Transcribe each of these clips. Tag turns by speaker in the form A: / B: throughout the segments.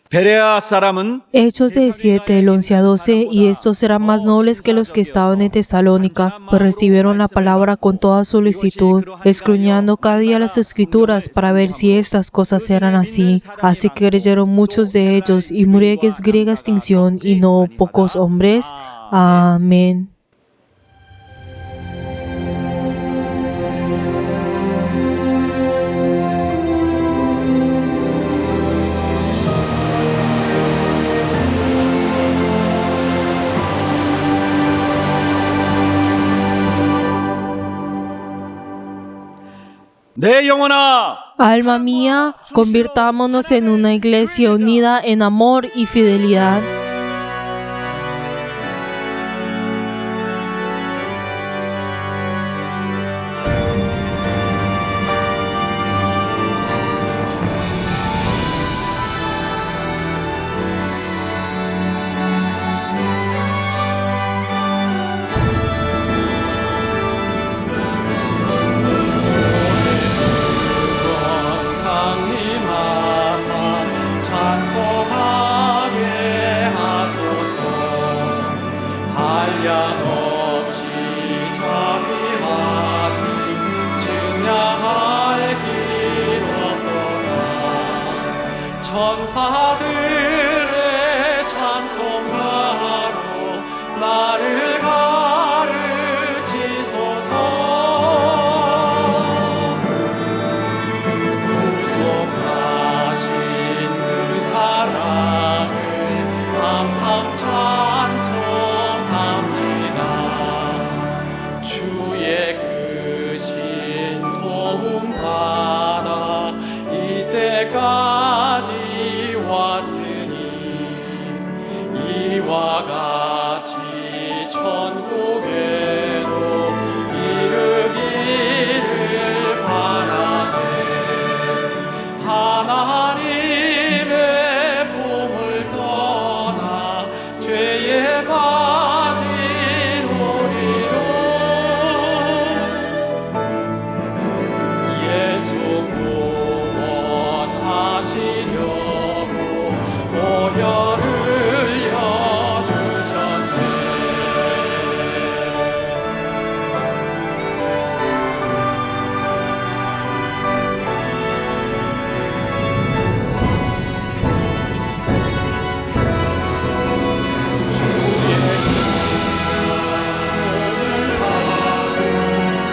A: 베레아 사람은
B: Hechos 17, del 11 a 12, y estos eran más nobles que los que estaban en Tesalónica, pues recibieron la palabra con toda solicitud, escudriñando cada día las Escrituras para ver si estas cosas eran así. Así que creyeron muchos de ellos, y murió griega extinción, y no pocos hombres. Amén.
A: 내 영혼아,
B: Alma mía, convirtámonos en una iglesia unida en amor y fidelidad.
C: 강림하사 찬송하게 하소서. 한량없이 자비하신 증량할 길 없도다. 천사들의 찬송가로 나를 가르치소서. 구속하신 그 사랑을 항상 찬송합니다. 주의 크신 도움 받아 이때까지 왔으니 이와 같이 천국에도 이르기를 바라네. 하나님의 품을 떠나 죄에 빠진 우리로 예수 구원하시려고 보혈을 흘려주셨네.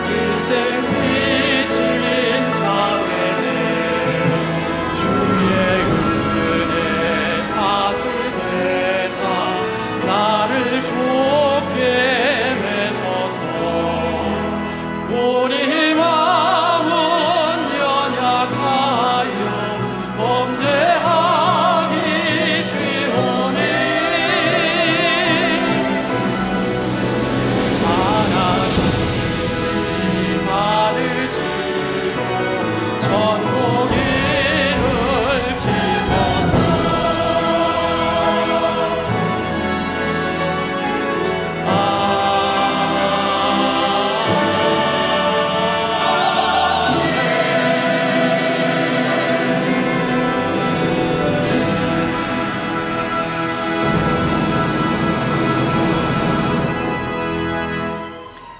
C: 일생 빚진 자회네. 주의 은혜 사슬 되사 나를 좁게 매소서. 우리 마음은 연약하여 범죄하기 쉬우니 하나님 받으시고 천국 이룰지소서.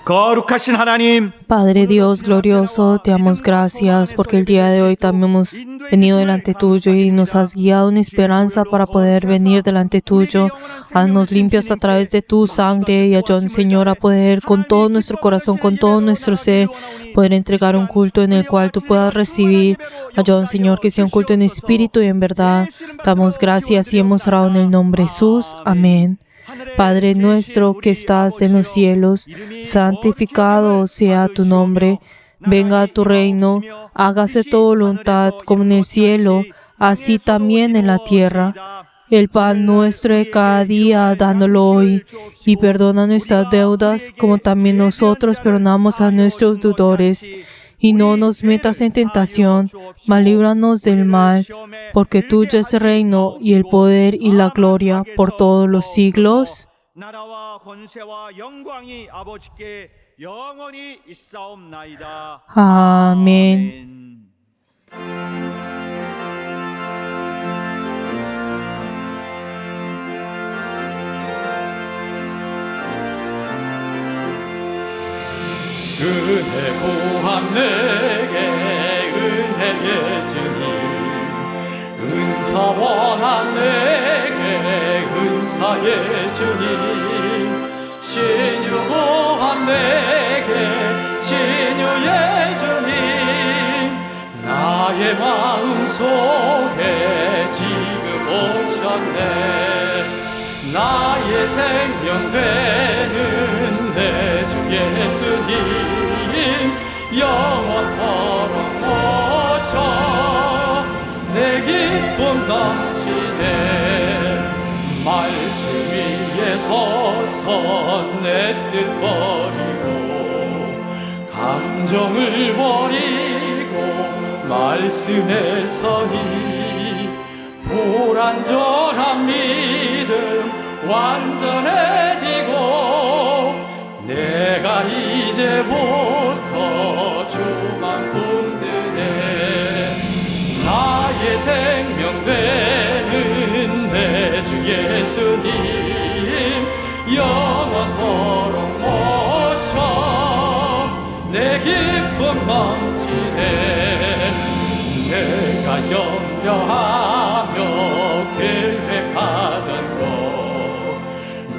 A: 거룩하신 하나님,
B: Padre Dios glorioso, te damos gracias porque el día de hoy también hemos venido delante tuyo y nos has guiado en esperanza para poder venir delante tuyo. Haznos limpios a través de tu sangre y ayúdanos, Señor, a poder con todo nuestro corazón, con todo nuestro ser, poder entregar un culto en el cual tú puedas recibir. Ayúdanos, Señor, que sea un culto en espíritu y en verdad. Damos gracias y hemos orado en el nombre de Jesús. Amén. Padre nuestro que estás en los cielos, santificado sea tu nombre. Venga a tu reino, hágase tu voluntad como en el cielo, así también en la tierra. El pan nuestro de cada día, dándolo hoy, y perdona nuestras deudas, como también nosotros perdonamos a nuestros deudores. Y no nos metas en tentación, mas líbranos del mal, porque tuyo es el reino, y el poder, y la gloria, por todos los siglos.
A: 나라와 권세와 영광이 아버지께 영원히 있사옵나이다.
B: Amén.
A: 아멘.
C: 은혜 구한 내게 은혜의 주님 은사 원한 내게 은사의 주님 신유 구한 내게 신유의 주님 나의 마음속에 지금 오셨네 나의 생명 되는 내 주 예수님 영원토록 모셔 내 기쁨 넘치네 말씀 위에 서서 내 뜻 버리고 감정을 버리고 말씀에 서니 불완전한 믿음 완전해지고 내가 이제부터 주만 붙드네 나의 생명 되는 내 주 예수님 영원토록 모셔 내 기쁨 넘치네 내가 염려하며 계획하던 것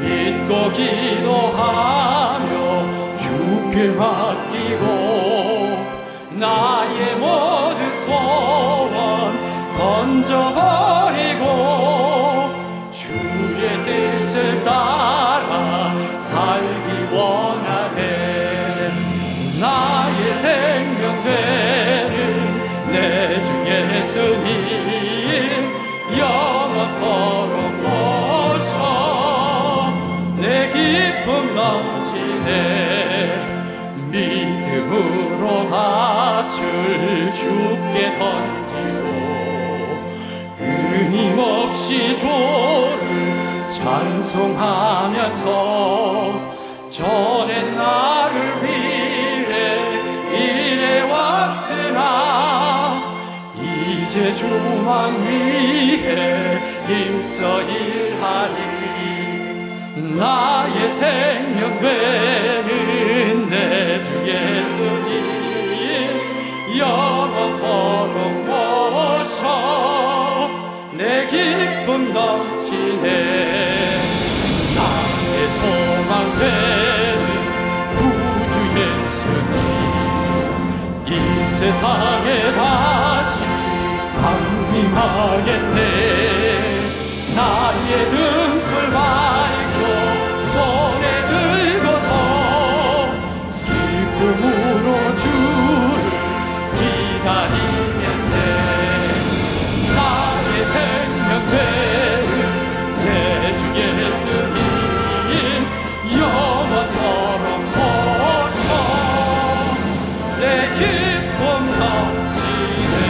C: 믿고 기도하며 주께 맡기고 나의 모든 소원 던져버리고 주의 뜻을 따라 살기 원하네 나의 생명 되는 내 주 예수님 영원토록 모셔 내 기쁨 넘치네 믿음으로 밭을 주께 던지고 끊임없이 주를 찬송하면서 전에 나를 위해 일해왔으나 이제 주만 위해 힘써 일하리 나의 생명 되는 내 주 예수님 영원토록 모셔 내 기쁨 넘치네 나의 소망 되는 구주 예수님 이 세상에 다시 강림하겠네 나의 등불 밝고 손에 들고서 기쁨으로 주를 기다리겠네 나의 생명 되는 내 주 예수님 영원토록 모셔 내 기쁨 넘치네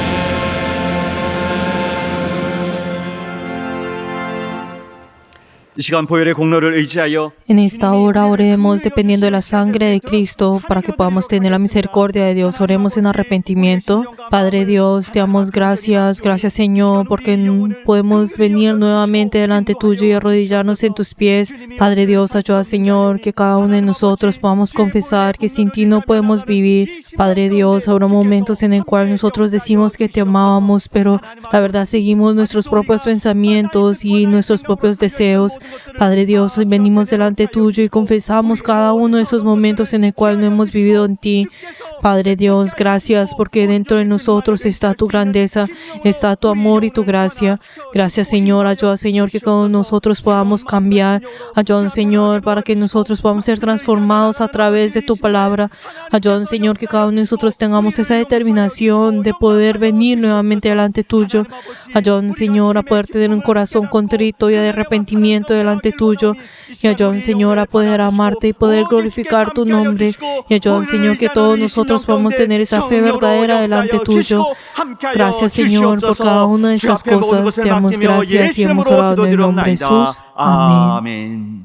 A: 이 시간 보혈의 공로를 의지하여
B: En esta hora oremos dependiendo de la sangre de Cristo para que podamos tener la misericordia de Dios. Oremos en arrepentimiento. Padre Dios, te damos gracias. Gracias Señor porque podemos venir nuevamente delante tuyo y arrodillarnos en tus pies. Padre Dios, ayuda Señor que cada uno de nosotros podamos confesar que sin ti no podemos vivir. Padre Dios, habrá momentos en el cual nosotros decimos que te amábamos, pero la verdad seguimos nuestros propios pensamientos y nuestros propios deseos. Padre Dios, hoy venimos delante tuyo y confesamos cada uno de esos momentos en el cual no hemos vivido en ti. Padre Dios, gracias porque dentro de nosotros está tu grandeza, está tu amor y tu gracia. Gracias Señor, ayuda Señor que cada uno de nosotros podamos cambiar. Ayuda Señor para que nosotros podamos ser transformados a través de tu palabra. Ayuda Señor que cada uno de nosotros tengamos esa determinación de poder venir nuevamente delante tuyo. Ayuda Señor a poder tener un corazón contrito y de arrepentimiento delante tuyo. Y ayuda Señor a poder amarte y poder glorificar tu nombre. Y ayuda Señor que todos nosotros podamos tener esa fe verdadera delante tuyo. Gracias Señor por cada una de estas cosas. Te damos gracias y hemos orado en el nombre de Jesús. Amén.
A: 아멘.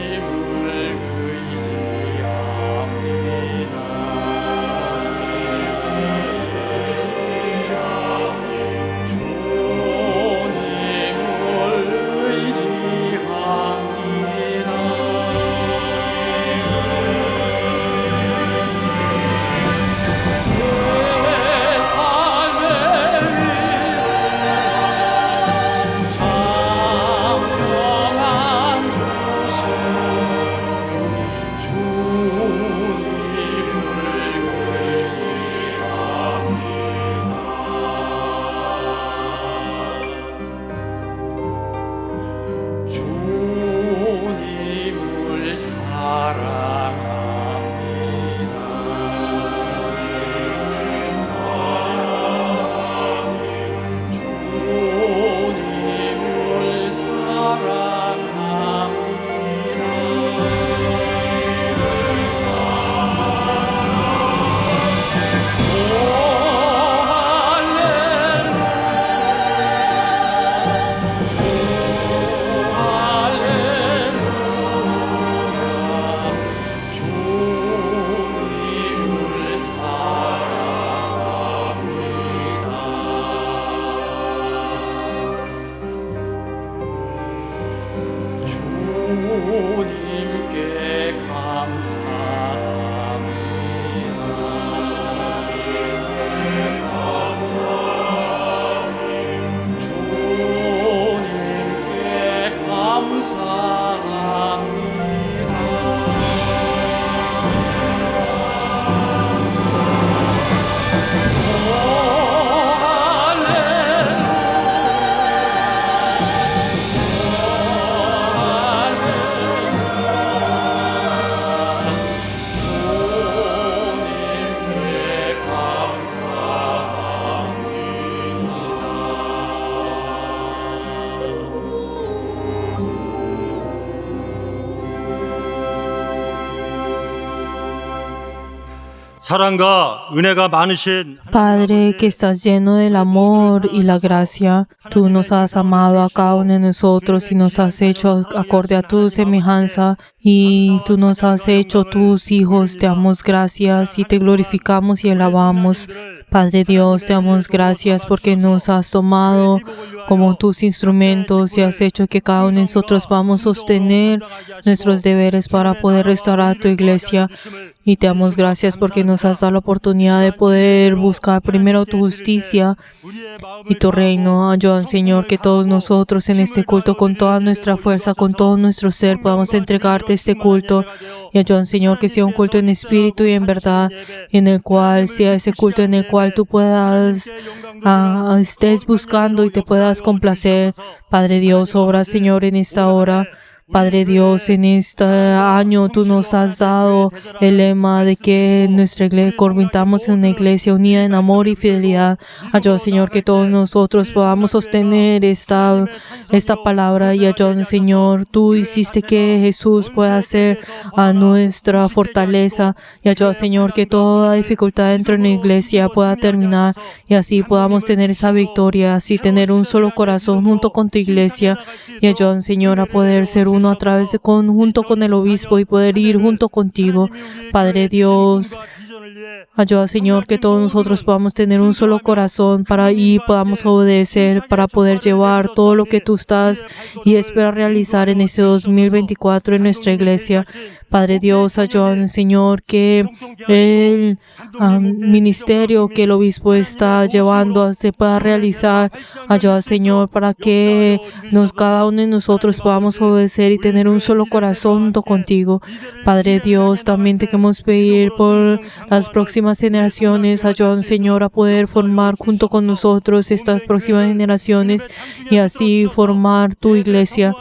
C: 주님을
A: 사랑과 은혜가 많으신
B: Padre, que estás lleno del amor y la gracia, tú nos has amado a cada uno de nosotros y nos has hecho acorde a tu semejanza y tú nos has hecho tus hijos. Te damos gracias y te glorificamos y alabamos. Padre Dios, te damos gracias porque nos has tomado como tus instrumentos y has hecho que cada uno de nosotros podamos sostener nuestros deberes para poder restaurar tu iglesia. Y te damos gracias porque nos has dado la oportunidad de poder buscar primero tu justicia y tu reino. Ayúdanos, Señor, que todos nosotros en este culto, con toda nuestra fuerza, con todo nuestro ser, podamos entregarte este culto. Y ayúdanos, Señor, que sea un culto en espíritu y en verdad, en el cual sea ese culto en el cual tú puedas estés buscando y te puedas complacer. Padre Dios, obra, Señor, en esta hora. Padre Dios, en este año tú nos has dado el lema de que nuestra iglesia convirtamos en una iglesia unida en amor y fidelidad. Ayúdanos, Señor, que todos nosotros podamos sostener esta palabra y ayúdanos, Señor. Tú hiciste que Jesús pueda ser a nuestra fortaleza y ayúdanos, Señor, que toda dificultad dentro de la iglesia pueda terminar y así podamos tener esa victoria, así tener un solo corazón junto con tu iglesia y ayúdanos, Señor, a poder ser uno a través de junto con el obispo y poder ir junto contigo. Padre Dios, ayuda, Señor, que todos nosotros podamos tener un solo corazón para y podamos obedecer, para poder llevar todo lo que tú estás y esperas realizar en este 2024 en nuestra iglesia. Padre Dios, ayúdanos, Señor, que el ministerio que el obispo está llevando se pueda realizar. Ayuda, Señor, para que cada uno de nosotros podamos obedecer y tener un solo corazón junto contigo. Padre Dios, también te queremos pedir por las próximas generaciones. Ayúdanos, Señor, a poder formar junto con nosotros estas próximas generaciones y así formar tu iglesia.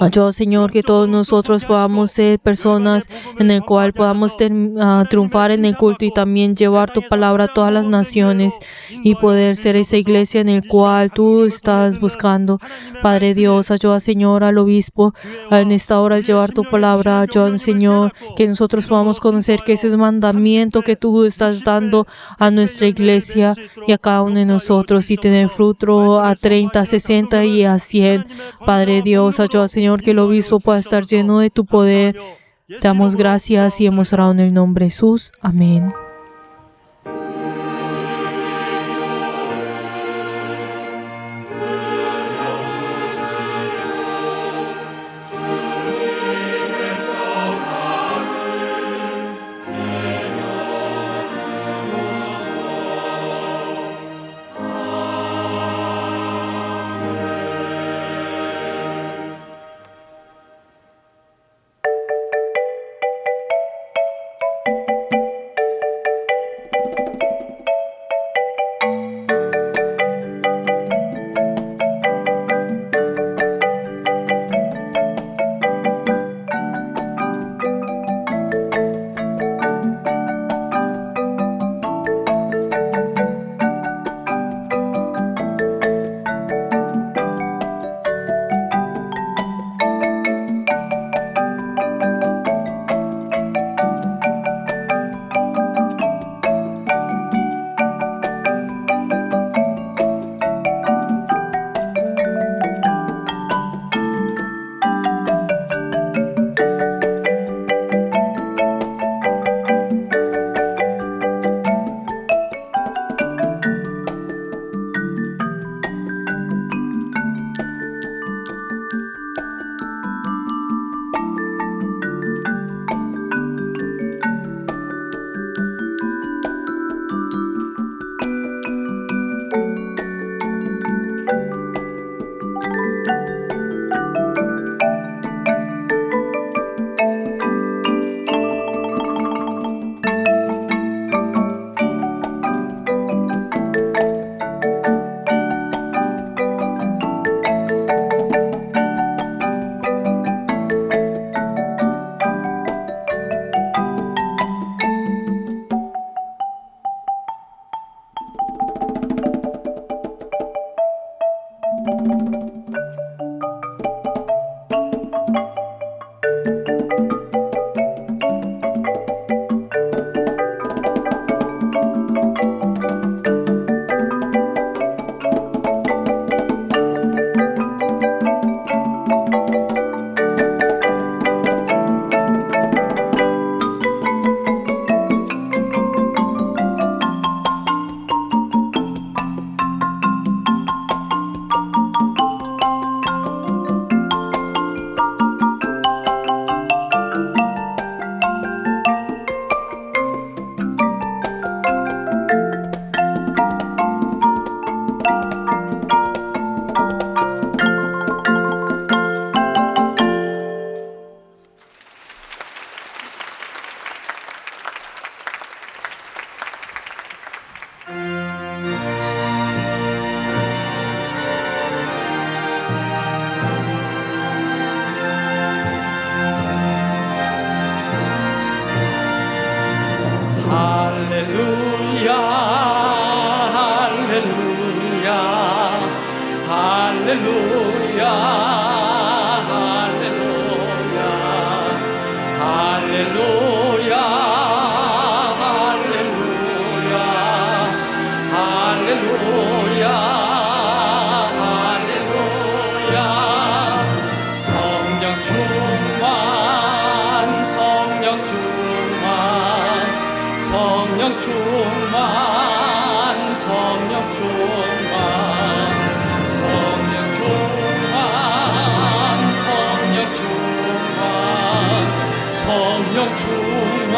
B: Ayúdanos, Señor, que todos nosotros podamos ser personas en el cual podamos triunfar en el culto y también llevar tu palabra a todas las naciones y poder ser esa iglesia en el cual tú estás buscando. Padre Dios, ayuda, Señor, al obispo en esta hora al llevar tu palabra. Ayuda, Señor, que nosotros podamos conocer que ese es un mandamiento que tú estás dando a nuestra iglesia y a cada uno de nosotros y tener fruto a 30, 60 y a 100. Padre Dios, ayuda, Señor, que el obispo pueda estar lleno de tu poder. Te damos gracias y hemos orado en el nombre de Jesús. Amén.
C: 성령 충만 성령 충만 성령 충만 성령 충만 성령 충만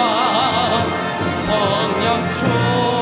C: 성령 충만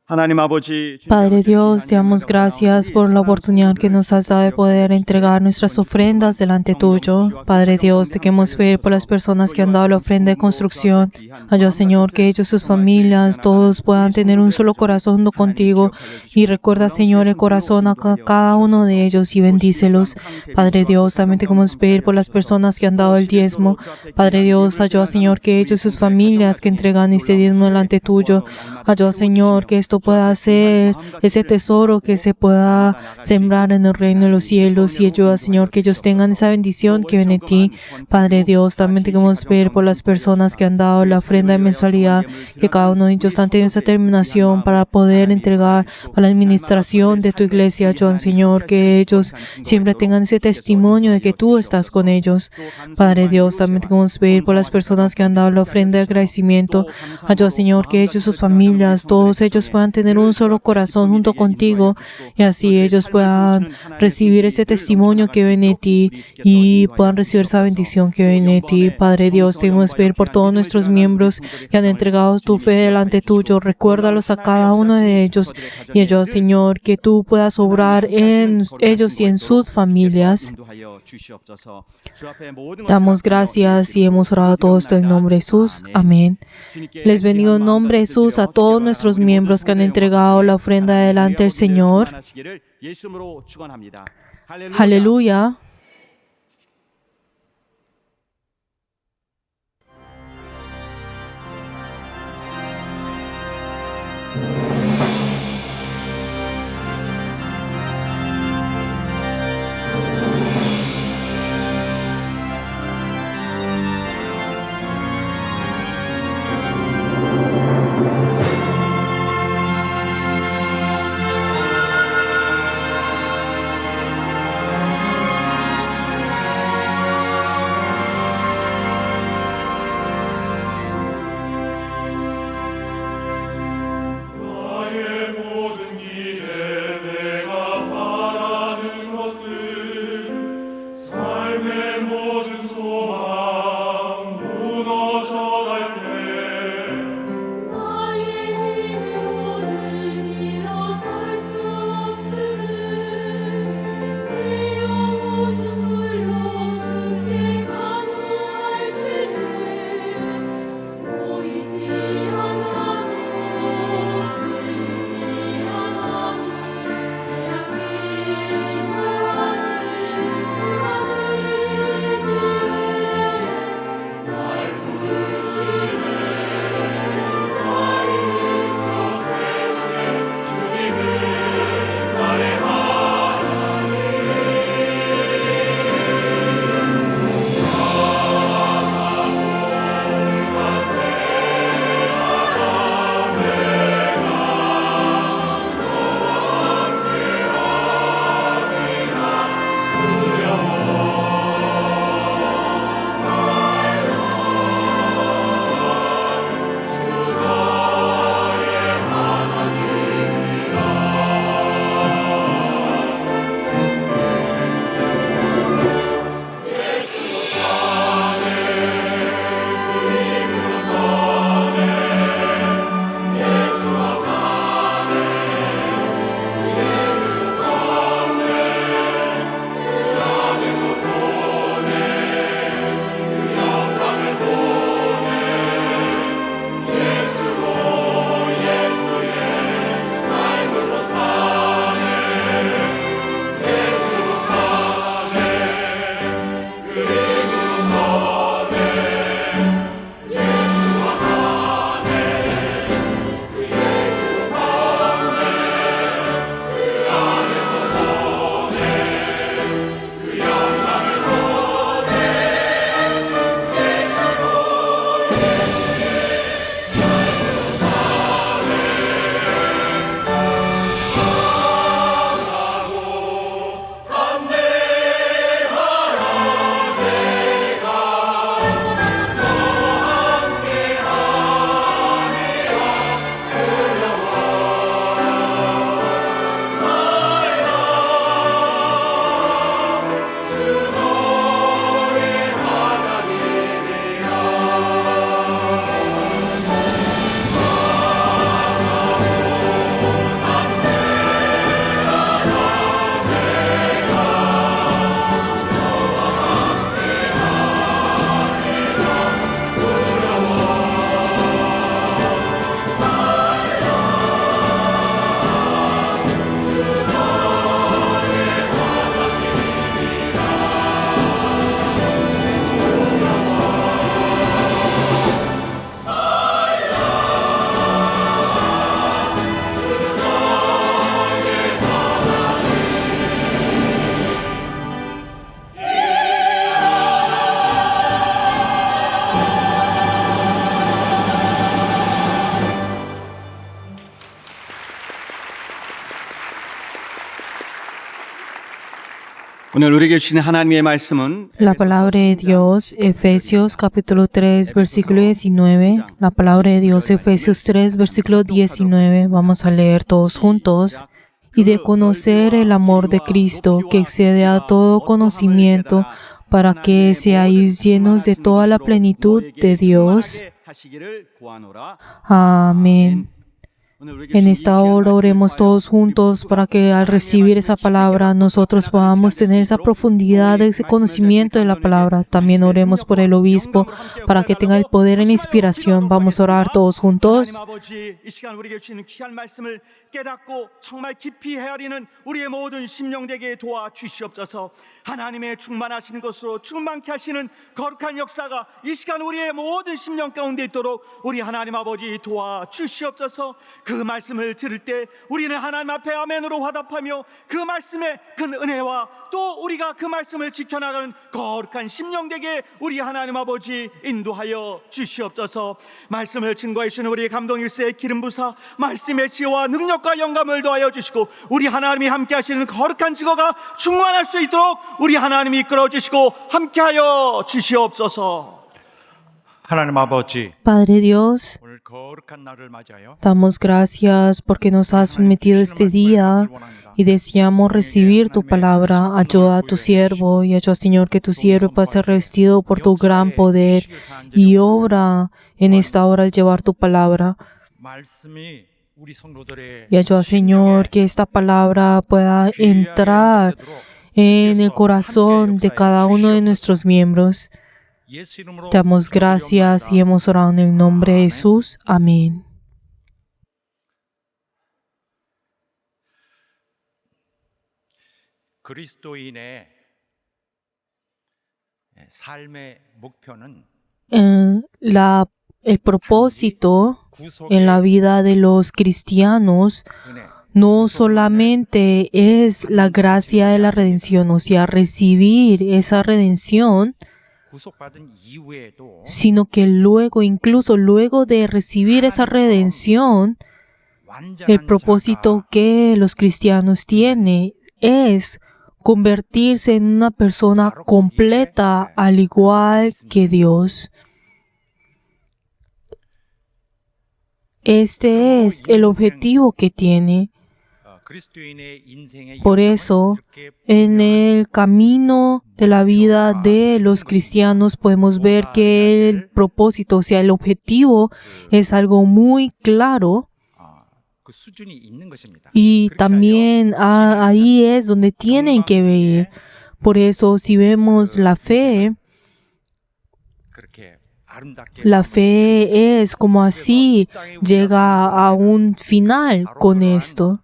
A: 하나님 아버지
B: Padre Dios, te damos gracias por la oportunidad que nos has dado de poder entregar nuestras ofrendas delante tuyo. Padre Dios, te queremos pedir por las personas que han dado la ofrenda de construcción. Ayuda, Señor, que ellos, sus familias, todos puedan tener un solo corazón junto contigo. Y recuerda, Señor, el corazón a cada uno de ellos y bendícelos. Padre Dios, también te queremos pedir por las personas que han dado el diezmo. Padre Dios, ayuda, Señor, que ellos, sus familias que entregan este diezmo delante tuyo. Ayuda, Señor, que esto pueda ser ese tesoro que se pueda sembrar en el reino de los cielos, y ayuda, Señor, que ellos tengan esa bendición que viene de ti. Padre Dios, también te queremos pedir por las personas que han dado la ofrenda de mensualidad, que cada uno de ellos han tenido esa determinación para poder entregar para la administración de tu iglesia. Ayuda, Señor, que ellos siempre tengan ese testimonio de que tú estás con ellos. Padre Dios, también te queremos pedir por las personas que han dado la ofrenda de agradecimiento. Ayuda, Señor, que ellos, sus familias, todos ellos puedan tener un solo corazón junto contigo, y así ellos puedan recibir ese testimonio que viene de ti y puedan recibir esa bendición que viene de ti. Padre Dios, te queremos pedir por todos nuestros miembros que han entregado tu fe delante tuyo. Recuérdalos a cada uno de ellos y ayuda, Señor, que tú puedas obrar en ellos y en sus familias. Damos gracias y hemos orado todo esto en nombre de Jesús. Amén. Les bendigo en nombre de Jesús a todos nuestros miembros que han entregado la ofrenda delante del Señor. Aleluya.
A: 오늘 우리에게 주신 하나님의 말씀은
B: La palabra de Dios, Efesios capítulo 3, versículo 19. La palabra de Dios, Efesios 3, versículo 19. Vamos a leer todos juntos. Y de conocer el amor de Cristo, que excede a todo conocimiento, para que seáis llenos de toda la plenitud de Dios. Amén. En esta hora oremos todos juntos para que al recibir esa palabra nosotros podamos tener esa profundidad de ese conocimiento de la palabra. También oremos por el obispo para que tenga el poder en inspiración. Vamos a orar todos juntos.
A: 깨닫고 정말 깊이 헤아리는 우리의 모든 심령 되게 도와주시옵소서. 하나님의 충만하시는 것으로 충만케 하시는 거룩한 역사가 이 시간 우리의 모든 심령 가운데 있도록 우리 하나님 아버지 도와주시옵소서. 그 말씀을 들을 때 우리는 하나님 앞에 아멘으로 화답하며 그 말씀의 큰 은혜와 또 우리가 그 말씀을 지켜나가는 거룩한 심령 되게 우리 하나님 아버지 인도하여 주시옵소서. 말씀을 증거해 주시는 우리 감동일세의 기름 부사 말씀의 지혜와 능력과 영감을 더하여 주시고 우리 하나님이 함께 하시는 거룩한 증거가 충만할 수 있도록 우리 하나님이 이끌어 주시고 함께하여 주시옵소서.
D: 하나님 아버지,
B: Padre Dios,
D: 오늘 거룩한 날을 맞이하여
B: damos gracias porque nos has permitido este día y deseamos recibir tu palabra. Ayuda a tu siervo y ayuda, Señor, que tu siervo pueda ser revestido por tu gran poder y obra en esta hora al llevar tu palabra.
D: 말씀이 우리 성도들의
B: Y ayuda, Señor, que esta palabra pueda entrar en el corazón de cada uno de nuestros miembros.
D: 예수 이름으로
B: Te damos gracias y hemos orado en el nombre de Jesús. Amén.
D: 그리스도인의 삶의 목표는
B: El propósito en la vida de los cristianos
D: 은혜,
B: no solamente es la gracia de la redención, o sea, recibir esa redención,
D: 구속받은 이후에도
B: sino que luego, incluso luego de recibir esa redención, el
D: 완전한
B: propósito
D: 자가
B: que los cristianos tienen es convertirse en una persona completa al igual que Dios. Este es el objetivo que tiene.
D: 그리스도인의 인생의
B: Por eso, en el camino de la vida de los cristianos podemos ver que el propósito, o sea, el objetivo es algo muy claro
D: 그 수준이 있는 것입니다.
B: y también ahí es donde tienen que ver. Por eso, si vemos la fe,
D: 그렇게 아름답게
B: la fe es como así llega a un final con esto.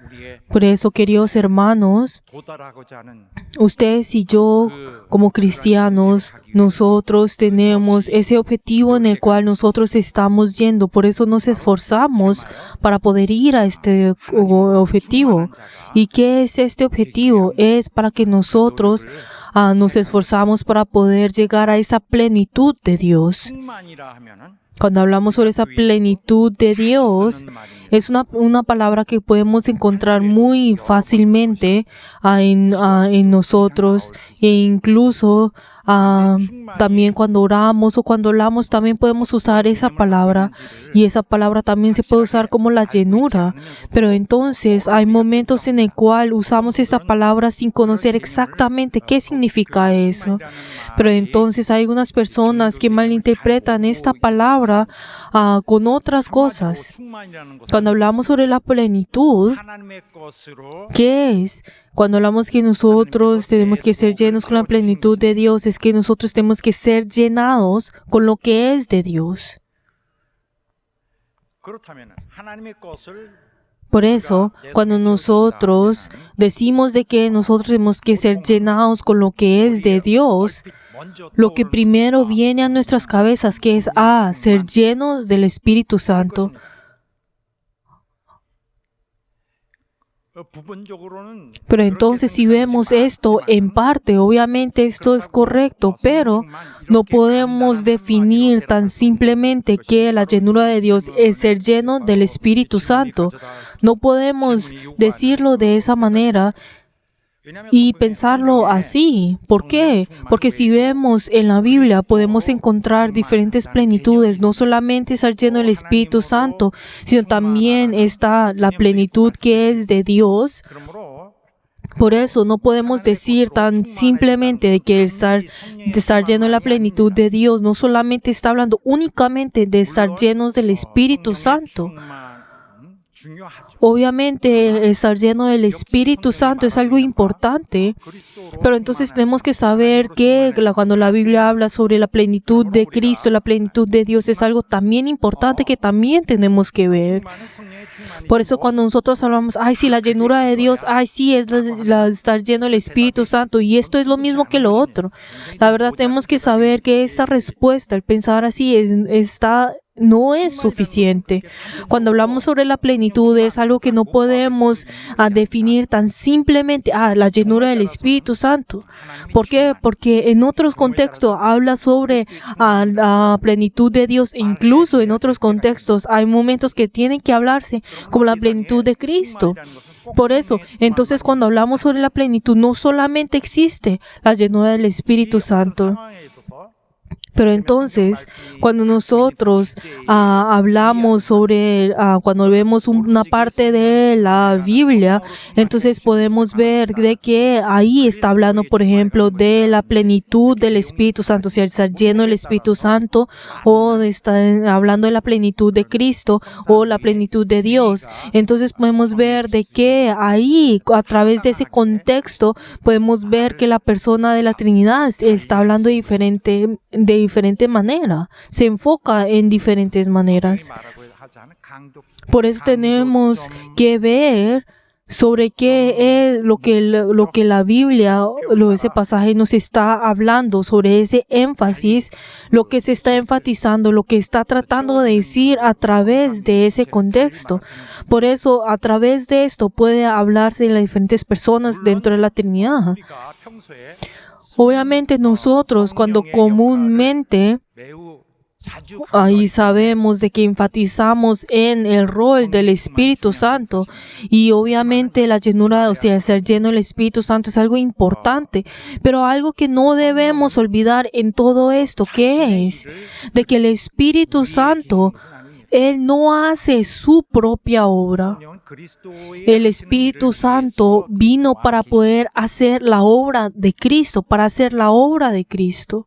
D: 우리의
B: Por eso, queridos hermanos,
D: 도달하고자 하는
B: ustedes y yo, como cristianos, nosotros tenemos ese objetivo en el cual nosotros estamos yendo. Por eso nos esforzamos para poder ir a este objetivo. ¿Y qué es este objetivo? Es para que nosotros nos esforzamos para poder llegar a esa plenitud de Dios.
D: 충만이라 하면은
B: Cuando hablamos sobre esa plenitud de Dios, es una palabra que podemos encontrar muy fácilmente en nosotros e incluso también cuando oramos o cuando hablamos también podemos usar esa palabra y esa palabra también se puede usar como la llenura. Pero entonces hay momentos en el cual usamos esa palabra sin conocer exactamente qué significa eso. Pero entonces hay algunas personas que malinterpretan esta palabra con otras cosas.
D: 충만이라는 것은
B: Cuando hablamos sobre la plenitud,
D: 하나님의 것으로
B: ¿qué es? Cuando hablamos que nosotros tenemos que ser llenos con la plenitud de Dios, es que nosotros tenemos que ser llenados con lo que es de Dios.
D: 그렇다면 하나님의 것을
B: Por eso, cuando nosotros decimos de que nosotros tenemos que ser llenados con lo que es de Dios,
D: 먼저
B: lo que primero viene a nuestras cabezas, que es ser llenos del Espíritu Santo.
D: 부분적으로는
B: Pero entonces si vemos esto en parte, obviamente esto es correcto, pero no podemos definir tan simplemente que la llenura de Dios es ser lleno del Espíritu Santo. No podemos decirlo de esa manera. y pensarlo así. ¿Por qué? Porque si vemos en la Biblia podemos encontrar diferentes plenitudes, no solamente estar lleno del Espíritu Santo, sino también está la plenitud que es de Dios.
D: 그러므로
B: Por eso no podemos decir tan simplemente de que de estar lleno de la plenitud de Dios no solamente está hablando únicamente de estar llenos del Espíritu Santo.
D: 중요하죠.
B: Obviamente, estar lleno del Espíritu Santo es algo importante, pero entonces tenemos que saber que cuando la Biblia habla sobre la plenitud de Cristo, la plenitud de Dios, es algo también importante que también tenemos que ver. Por eso cuando nosotros hablamos, ay, sí, la llenura de Dios, ay, sí, es estar lleno del Espíritu Santo, y esto es lo mismo que lo otro. La verdad, tenemos que saber que esta respuesta, el pensar así, no es suficiente. Cuando hablamos sobre la plenitud es algo que no podemos definir tan simplemente, la llenura del Espíritu Santo. ¿Por qué? Porque en otros contextos habla sobre la plenitud de Dios, e incluso en otros contextos hay momentos que tienen que hablarse como la plenitud de Cristo. Por eso, entonces cuando hablamos sobre la plenitud no solamente existe la llenura del Espíritu Santo. Pero entonces, cuando nosotros hablamos sobre, cuando vemos una parte de la Biblia, entonces podemos ver de que ahí está hablando, por ejemplo, de la plenitud del Espíritu Santo, o sea, estar lleno del Espíritu Santo, o está hablando de la plenitud de Cristo, o la plenitud de Dios. Entonces podemos ver de que ahí, a través de ese contexto, podemos ver que la persona de la Trinidad está hablando de diferente manera, se enfoca en diferentes maneras. Por eso tenemos que ver sobre qué es lo que la Biblia, ese pasaje nos está hablando, sobre ese énfasis, lo que se está enfatizando, lo que está tratando de decir a través de ese contexto. Por eso, a través de esto puede hablarse de las diferentes personas dentro de la Trinidad. Obviamente nosotros cuando comúnmente ahí sabemos de que enfatizamos en el rol del Espíritu Santo, y obviamente la llenura, o sea, ser lleno del Espíritu Santo es algo importante, pero algo que no debemos olvidar en todo esto, ¿qué es? De que el Espíritu Santo, Él no hace su propia obra. El Espíritu Santo vino para poder hacer la obra de Cristo, para hacer la obra de Cristo.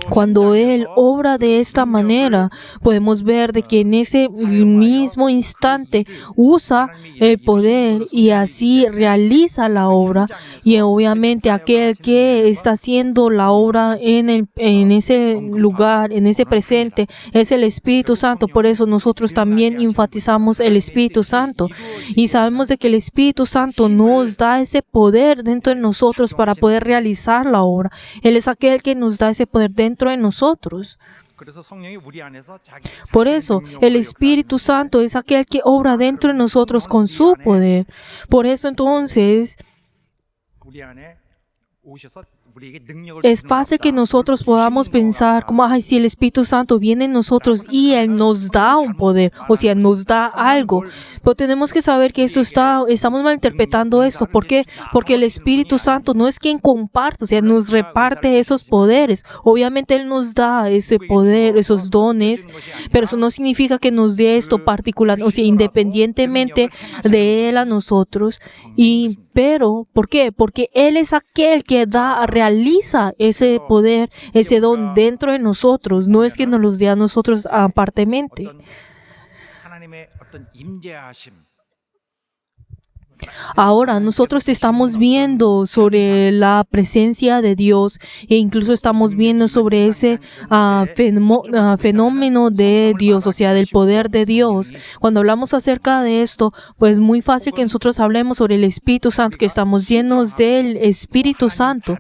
B: Cuando Él obra de esta manera, podemos ver de que en ese mismo instante usa el poder y así realiza la obra. Y obviamente aquel que está haciendo la obra en ese lugar, en ese presente, es el Espíritu Santo. Por eso nosotros también enfatizamos el Espíritu Santo. Y sabemos de que el Espíritu Santo nos da ese poder dentro de nosotros para poder realizar la obra. Él es aquel que nos da ese poder dentro de nosotros. Por eso, el Espíritu Santo es aquel que obra dentro de nosotros con su poder. Por eso, entonces, es fácil que nosotros podamos pensar como, ay, si el Espíritu Santo viene en nosotros y Él nos da un poder, o sea, nos da algo. Pero tenemos que saber que estamos malinterpretando esto. ¿Por qué? Porque el Espíritu Santo no es quien comparte, o sea, nos reparte esos poderes. Obviamente Él nos da ese poder, esos dones, pero eso no significa que nos dé esto particular, o sea, independientemente de Él a nosotros. Pero, ¿por qué? Porque Él es aquel que realiza ese poder, ese don dentro de nosotros. No es que nos los dé a nosotros apartemente. Ahora nosotros estamos viendo sobre la presencia de Dios e incluso estamos viendo sobre ese fenómeno de Dios, o sea, del poder de Dios. Cuando hablamos acerca de esto, pues es muy fácil que nosotros hablemos sobre el Espíritu Santo, que estamos llenos del Espíritu Santo.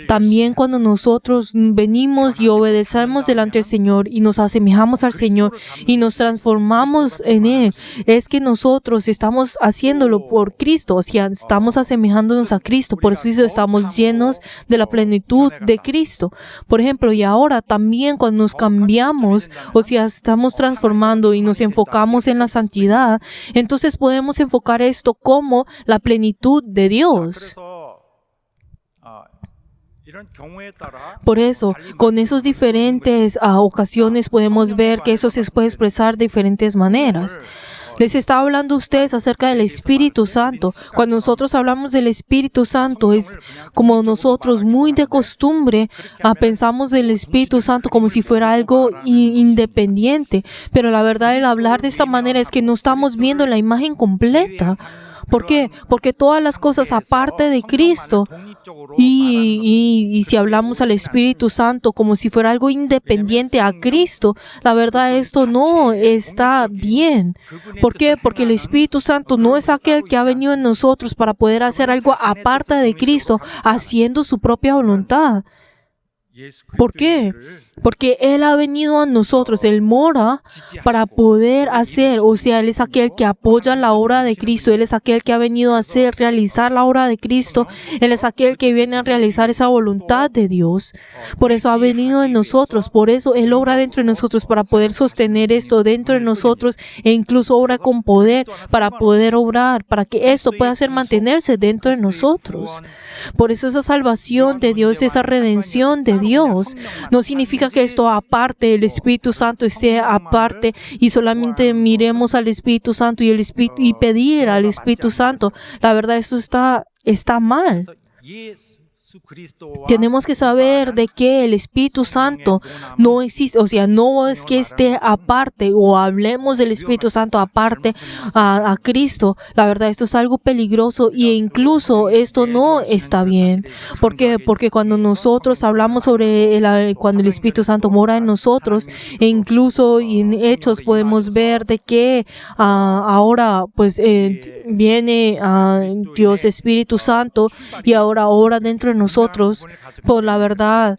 B: También cuando nosotros venimos y obedecemos delante del Señor y nos asemejamos al Señor y nos transformamos en Él, es que nosotros estamos haciéndolo. ¿Por qué? Cristo, o sea, estamos asemejándonos a Cristo, por eso estamos llenos de la plenitud de Cristo. Por ejemplo, y ahora también cuando nos cambiamos, o sea, estamos transformando y nos enfocamos en la santidad, entonces podemos enfocar esto como la plenitud de Dios.
D: 그래서 이런 경우에 따라
B: Por eso, con esos diferentes ocasiones podemos ver que eso se puede expresar de diferentes maneras. Les estaba hablando a ustedes acerca del Espíritu Santo. Cuando nosotros hablamos del Espíritu Santo, es como nosotros muy de costumbre pensamos del Espíritu Santo como si fuera algo independiente. Pero la verdad, el hablar de esta manera es que no estamos viendo la imagen completa. ¿Por qué? Porque todas las cosas aparte de Cristo y si hablamos al Espíritu Santo como si fuera algo independiente a Cristo, la verdad esto no está bien. ¿Por qué? Porque el Espíritu Santo no es aquel que ha venido en nosotros para poder hacer algo aparte de Cristo, haciendo su propia voluntad. ¿Por qué? Porque Él ha venido a nosotros, Él mora para poder hacer, o sea, Él es aquel que apoya la obra de Cristo, Él es aquel que ha venido a hacer, realizar la obra de Cristo, Él es aquel que viene a realizar esa voluntad de Dios. Por eso ha venido en nosotros, por eso Él obra dentro de nosotros para poder sostener esto dentro de nosotros e incluso obra con poder para poder obrar, para que esto pueda hacer mantenerse dentro de nosotros. Por eso esa salvación de Dios, esa redención de Dios, no significa que esto aparte, el Espíritu Santo esté aparte y solamente miremos al Espíritu Santo y pedir al Espíritu Santo. La verdad, eso está mal. Tenemos que saber de que el Espíritu Santo no existe, o sea, no es que esté aparte o hablemos del Espíritu Santo aparte a Cristo. La verdad, esto es algo peligroso e incluso esto no está bien. ¿Por qué? Porque cuando nosotros hablamos sobre cuando el Espíritu Santo mora en nosotros e incluso en Hechos podemos ver de que ahora pues viene Dios Espíritu Santo y ahora obra dentro de nosotros. Por la verdad,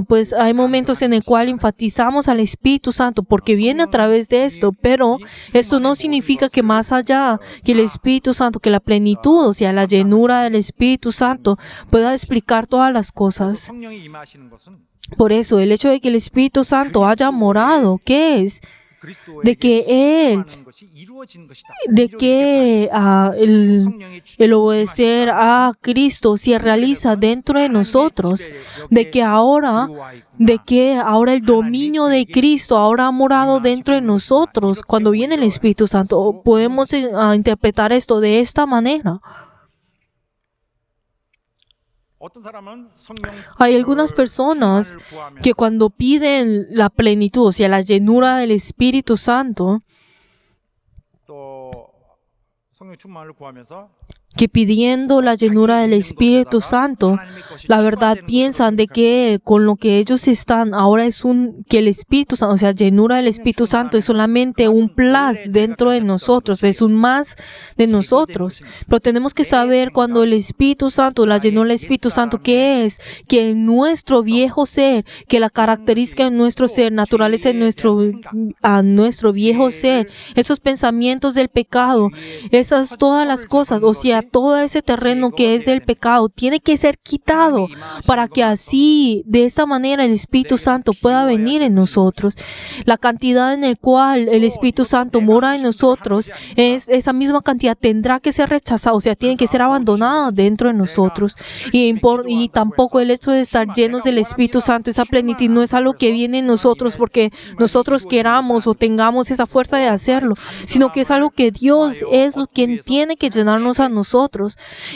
B: pues hay momentos en el cual enfatizamos al Espíritu Santo porque viene a través de esto, pero esto no significa que más allá que el Espíritu Santo, que la plenitud, o sea, la llenura del Espíritu Santo pueda explicar todas las cosas.
D: 성령이 임하시는 것은
B: Por eso, el hecho de que el Espíritu Santo haya morado, ¿qué es? De que Él, de que el obedecer a Cristo se realiza dentro de nosotros, de que ahora el dominio de Cristo ahora ha morado dentro de nosotros cuando viene el Espíritu Santo. Podemos interpretar esto de esta manera. Hay algunas personas que cuando piden la plenitud, o sea, la llenura del Espíritu Santo,
D: 또 성령 충만을 구하면서
B: que pidiendo la llenura del Espíritu Santo, la verdad piensan de que con lo que ellos están ahora que el Espíritu Santo, o sea, llenura del Espíritu Santo es solamente un plus dentro de nosotros, es un más de nosotros. Pero tenemos que saber cuando el Espíritu Santo, la llenura del Espíritu Santo, ¿qué es? Que nuestro viejo ser, que la característica de nuestro ser, naturaleza de nuestro viejo ser, esos pensamientos del pecado, esas todas las cosas, o sea, todo ese terreno que es del pecado tiene que ser quitado para que así, de esta manera, el Espíritu Santo pueda venir en nosotros. La cantidad en la cual el Espíritu Santo mora en nosotros, esa misma cantidad tendrá que ser rechazada, o sea, tiene que ser abandonada dentro de nosotros. Y tampoco el hecho de estar llenos del Espíritu Santo, esa plenitud, no es algo que viene en nosotros porque nosotros queramos o tengamos esa fuerza de hacerlo, sino que es algo que Dios es quien tiene que llenarnos a nosotros.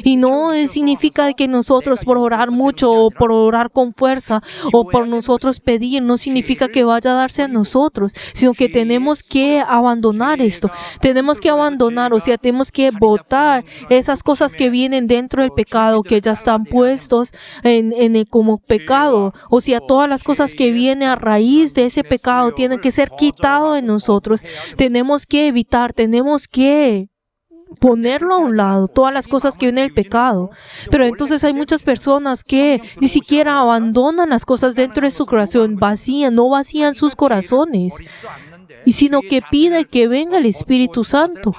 B: Y no significa que nosotros por orar mucho o por orar con fuerza o por nosotros pedir, no significa que vaya a darse a nosotros, sino que tenemos que abandonar esto. Tenemos que abandonar, o sea, tenemos que botar esas cosas que vienen dentro del pecado, que ya están puestos como pecado. O sea, todas las cosas que vienen a raíz de ese pecado tienen que ser quitado de nosotros. Tenemos que evitar, tenemos que ponerlo a un lado, todas las cosas que vienen del pecado. Pero entonces hay muchas personas que ni siquiera abandonan las cosas dentro de su corazón, no vacían sus corazones, y sino que pide que venga el Espíritu Santo.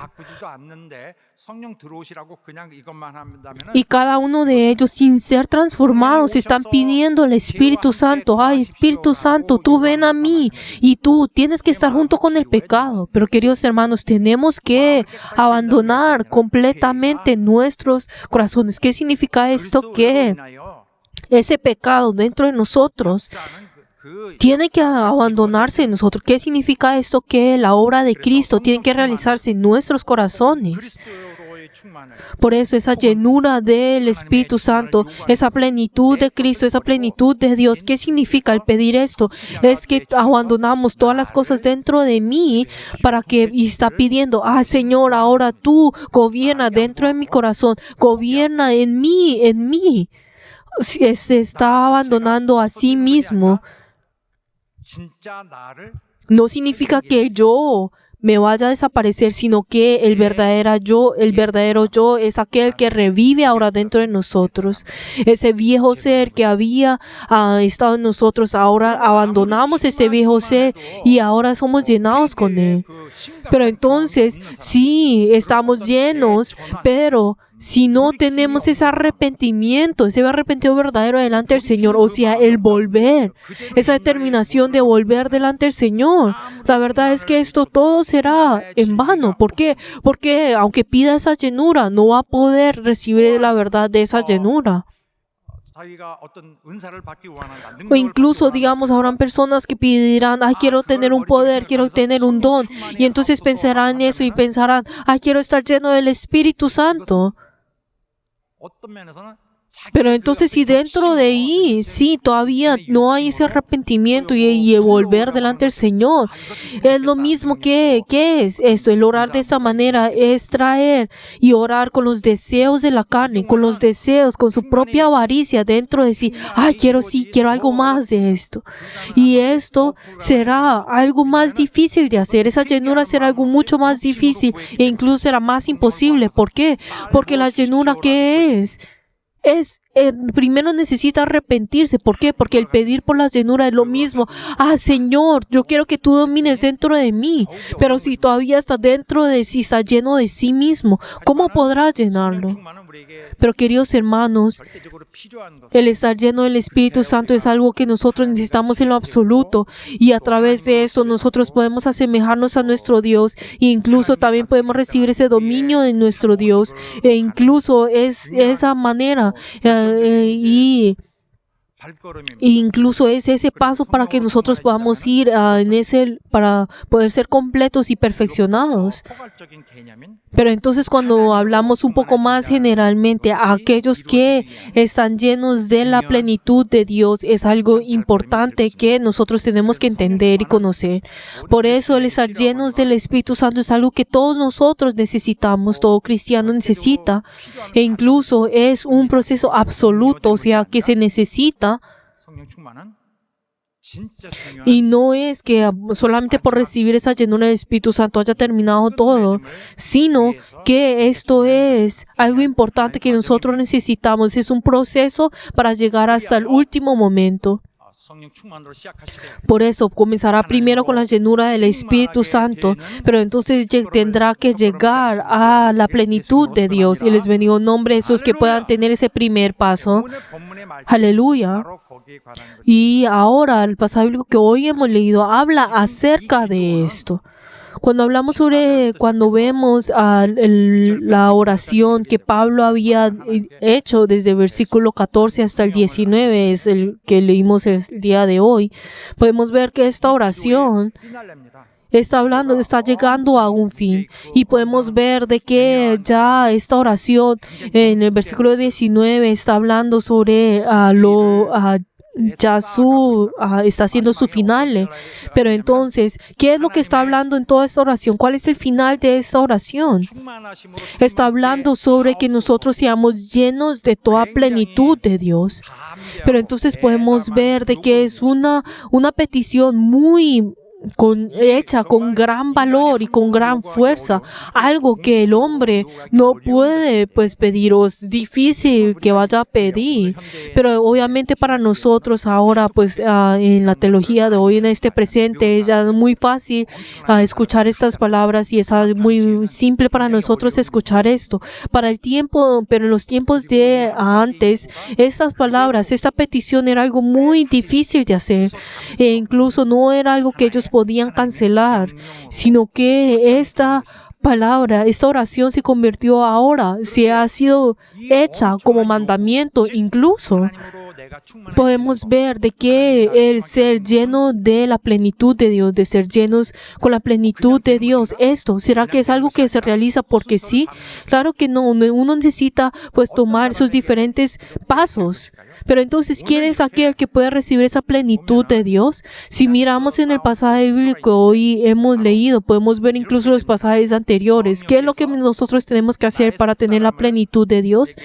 D: 성령 들어오시라고 그냥 이것만 한다면은
B: Y cada uno de ellos, sin ser transformados, están pidiendo al Espíritu Santo. Ay, Espíritu Santo, tú ven a mí y tú tienes que estar junto con el pecado. Pero queridos hermanos, tenemos que abandonar completamente nuestros corazones. ¿Qué significa esto? Que ese pecado dentro de nosotros tiene que abandonarse en nosotros. ¿Qué significa esto? Que la obra de Cristo tiene que realizarse en nuestros corazones. Por eso esa llenura del Espíritu Santo, esa plenitud de Cristo, esa plenitud de Dios, ¿qué significa el pedir esto? Es que abandonamos todas las cosas dentro de mí y está pidiendo, Señor, ahora tú gobierna dentro de mi corazón, gobierna en mí. Se está abandonando a sí mismo.
D: 진짜 나를
B: No significa que yo me vaya a desaparecer, sino que el verdadero yo es aquel que revive ahora dentro de nosotros. Ese viejo ser que había estado en nosotros, ahora abandonamos ese viejo ser y ahora somos llenados con él. Pero entonces, sí, estamos llenos, pero si no tenemos ese arrepentimiento verdadero delante del Señor, o sea, el volver, esa determinación de volver delante del Señor, la verdad es que esto todo será en vano. ¿Por qué? Porque aunque pida esa llenura, no va a poder recibir la verdad de esa llenura.
D: 자기가 어떤 은사를 받기 원한다.
B: O incluso, digamos, habrán personas que pedirán, quiero tener un poder, quiero tener un don. Y entonces pensarán eso y pensarán, quiero estar lleno del Espíritu Santo.
D: 어떤 면에서는
B: Pero entonces si dentro de ahí, sí, todavía no hay ese arrepentimiento y el volver delante del Señor, es lo mismo que es esto. El orar de esta manera es traer y orar con los deseos de la carne, con los deseos, con su propia avaricia dentro de sí. Quiero algo más de esto. Y esto será algo más difícil de hacer. Esa llenura será algo mucho más difícil e incluso será más imposible. ¿Por qué? Porque la llenura, ¿qué es? Primero necesita arrepentirse. ¿Por qué? Porque el pedir por la llenura es lo mismo. Señor, yo quiero que tú domines dentro de mí. Pero si todavía está dentro de sí, está lleno de sí mismo, ¿cómo podrá llenarlo? Pero queridos hermanos, el estar lleno del Espíritu Santo es algo que nosotros necesitamos en lo absoluto, y a través de esto nosotros podemos asemejarnos a nuestro Dios e incluso también podemos recibir ese dominio de nuestro Dios, e incluso es esa manera y incluso es ese paso para que nosotros podamos ir para poder ser completos y perfeccionados. Pero entonces cuando hablamos un poco más generalmente a aquellos que están llenos de la plenitud de Dios, es algo importante que nosotros tenemos que entender y conocer. Por eso el estar llenos del Espíritu Santo es algo que todos nosotros necesitamos, todo cristiano necesita, e incluso es un proceso absoluto, o sea, que se necesita. Y no es que solamente por recibir esa llenura del Espíritu Santo haya terminado todo, sino que esto es algo importante que nosotros necesitamos. Es un proceso para llegar hasta el último momento. Por eso comenzará primero con la llenura del Espíritu Santo, pero entonces tendrá que llegar a la plenitud de Dios. Y les bendigo en nombre de Jesús que puedan tener ese primer paso. Aleluya. Y ahora el pasaje bíblico que hoy hemos leído habla acerca de esto. Cuando vemos la oración que Pablo había hecho desde el versículo 14 hasta el 19, es el que leímos el día de hoy, podemos ver que esta oración está llegando a un fin. Y podemos ver de que ya esta oración en el versículo 19 está hablando sobre está haciendo su final. Pero entonces, ¿qué es lo que está hablando en toda esta oración? ¿Cuál es el final de esta oración? Está hablando sobre que nosotros seamos llenos de toda plenitud de Dios. Pero entonces podemos ver de que es una petición muy hecha con gran valor y con gran fuerza, algo que el hombre no puede pues pedir o es difícil que vaya a pedir, pero obviamente para nosotros ahora pues en la teología de hoy, en este presente, ya es muy fácil escuchar estas palabras y es muy simple para nosotros escuchar esto. Para el tiempo, pero en los tiempos de antes, estas palabras, esta petición era algo muy difícil de hacer e incluso no era algo que ellos podían cancelar, sino que esta palabra, esta oración se convirtió ahora, se ha sido hecha como mandamiento. Incluso podemos ver de que el ser lleno de la plenitud de Dios, de ser llenos con la plenitud de Dios, esto, ¿será que es algo que se realiza porque sí? Claro que no, uno necesita pues tomar sus diferentes pasos. Pero entonces, ¿quién es aquel que puede recibir esa plenitud de Dios? Si miramos en el pasaje bíblico que hoy hemos leído, podemos ver incluso los pasajes anteriores. ¿Qué es lo que nosotros tenemos que hacer para tener la plenitud de Dios?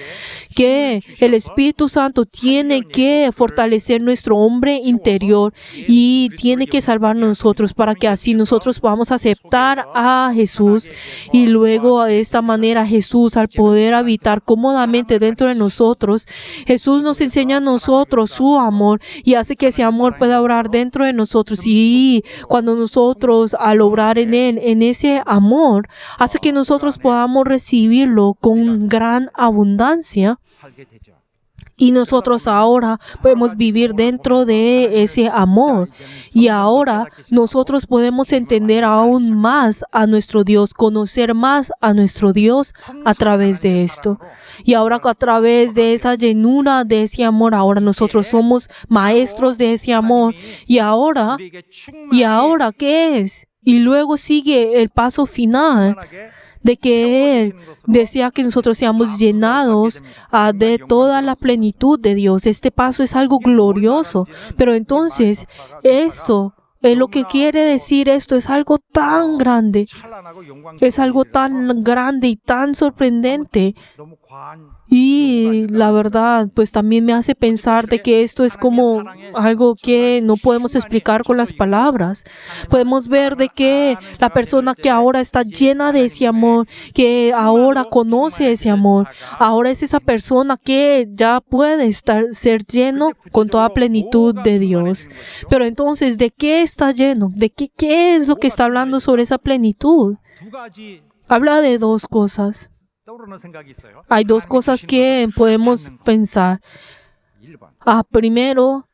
B: Que el Espíritu Santo tiene que fortalecer nuestro hombre interior y tiene que salvarnos nosotros para que así nosotros podamos aceptar a Jesús y luego de esta manera Jesús, al poder habitar cómodamente dentro de nosotros, Jesús nos enseña a nosotros su amor y hace que ese amor pueda obrar dentro de nosotros, y cuando nosotros al obrar en él, en ese amor, hace que nosotros podamos recibirlo con gran abundancia. Y nosotros ahora podemos vivir dentro de ese amor. Y ahora nosotros podemos entender aún más a nuestro Dios, conocer más a nuestro Dios a través de esto. Y ahora a través de esa llenura de ese amor, ahora nosotros somos maestros de ese amor. Y ahora, ¿qué es? Y luego sigue el paso final de que Él desea que nosotros seamos llenados de toda la plenitud de Dios. Este paso es algo glorioso, pero entonces esto es lo que quiere decir, esto es algo tan grande, es algo tan grande y tan sorprendente. Y la verdad, pues también me hace pensar de que esto es como algo que no podemos explicar con las palabras. Podemos ver de que la persona que ahora está llena de ese amor, que ahora conoce ese amor, ahora es esa persona que ya puede ser lleno con toda plenitud de Dios. Pero entonces, ¿de qué está lleno? ¿De qué es lo que está hablando sobre esa plenitud? Habla de dos cosas. Hay dos cosas que podemos pensar. Primero,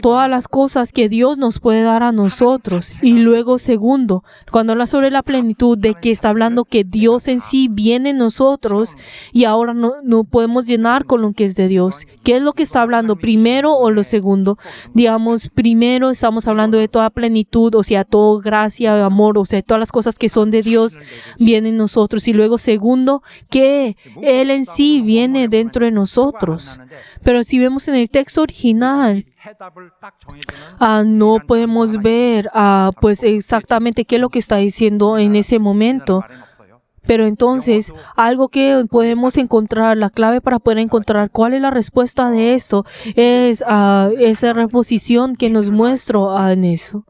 B: todas las cosas que Dios nos puede dar a nosotros. Y luego, segundo, cuando habla sobre la plenitud, de que está hablando que Dios en sí viene en nosotros y ahora no podemos llenar con lo que es de Dios. ¿Qué es lo que está hablando? ¿Primero o lo segundo? Digamos, primero estamos hablando de toda plenitud, o sea, toda gracia, amor, o sea, todas las cosas que son de Dios vienen en nosotros. Y luego, segundo, que Él en sí viene dentro de nosotros. Pero si vemos en el texto original, no podemos ver pues exactamente qué es lo que está diciendo en ese momento. Pero entonces, algo que podemos encontrar, la clave para poder encontrar cuál es la respuesta de esto, es esa reposición que nos muestra en eso.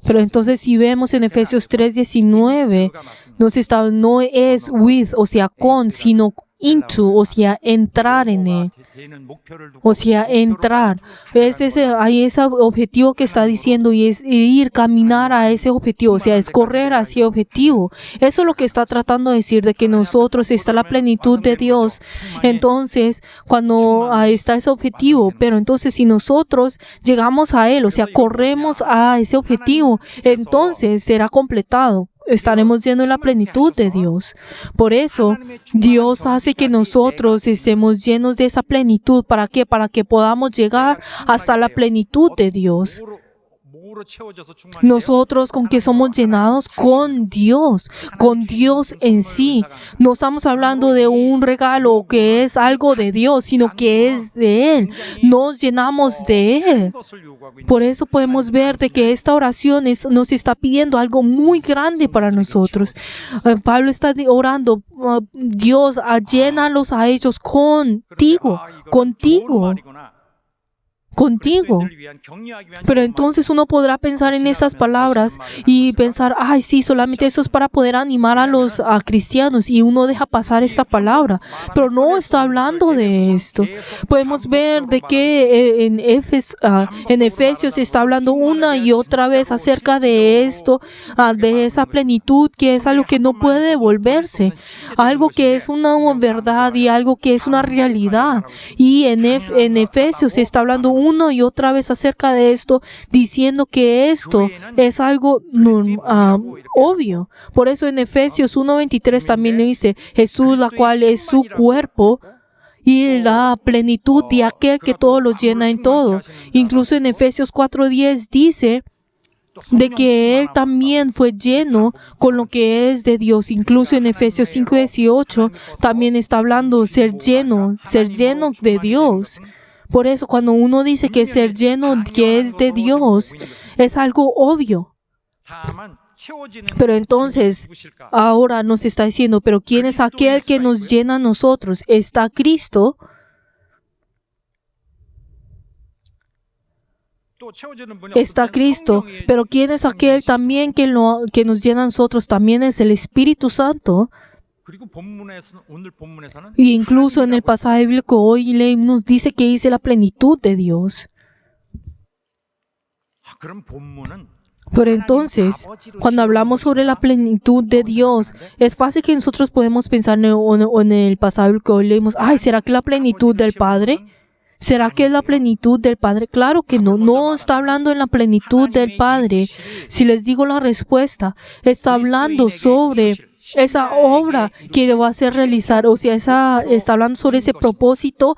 B: Pero entonces, si vemos en Efesios 3:19, no es with, o sea, con, sino into, o sea, entrar en él. O sea, entrar. Hay ese objetivo que está diciendo y es ir, caminar a ese objetivo, o sea, es correr hacia ese objetivo. Eso es lo que está tratando de decir, de que nosotros está la plenitud de Dios. Entonces, cuando está ese objetivo, pero entonces si nosotros llegamos a él, o sea, corremos a ese objetivo, entonces será completado. Estaremos llenos de la plenitud de Dios. Por eso, Dios hace que nosotros estemos llenos de esa plenitud. ¿Para qué? Para que podamos llegar hasta la plenitud de Dios. Nosotros con que somos llenados con Dios en sí. No estamos hablando de un regalo que es algo de Dios, sino que es de Él. Nos llenamos de Él. Por eso podemos ver de que esta oración nos está pidiendo algo muy grande para nosotros. Pablo está orando, Dios, llénalos a ellos contigo. contigo. Pero entonces uno podrá pensar en estas palabras y pensar, ay, sí, solamente esto es para poder animar a los cristianos, y uno deja pasar esta palabra. Pero no está hablando de esto. Podemos ver de que en Efesios está hablando una y otra vez acerca de esto, de esa plenitud que es algo que no puede devolverse, algo que es una verdad y algo que es una realidad. Y en Efesios se está hablando una y otra vez acerca de esto, diciendo que esto es algo obvio. Por eso en Efesios 1:23 también le dice, Jesús, la cual es su cuerpo y la plenitud de aquel que todo lo llena en todo. Incluso en Efesios 4:10 dice de que Él también fue lleno con lo que es de Dios. Incluso en Efesios 5:18 también está hablando ser lleno de Dios. Por eso cuando uno dice que ser lleno que es de Dios, es algo obvio. Pero entonces, ahora nos está diciendo, pero ¿quién es aquel que nos llena a nosotros? ¿Está Cristo? Está Cristo, pero ¿quién es aquel también que nos llena a nosotros? También es el Espíritu Santo. Y incluso en el pasaje bíblico hoy nos dice que dice la plenitud de Dios. Pero entonces, cuando hablamos sobre la plenitud de Dios, es fácil que nosotros podemos pensar en el pasaje bíblico hoy leemos, ay, ¿será que la plenitud del Padre? ¿Será que es la plenitud del Padre? Claro que no. No está hablando en la plenitud del Padre. Si les digo la respuesta, está hablando sobre esa obra que va a ser realizar. O sea, está hablando sobre ese propósito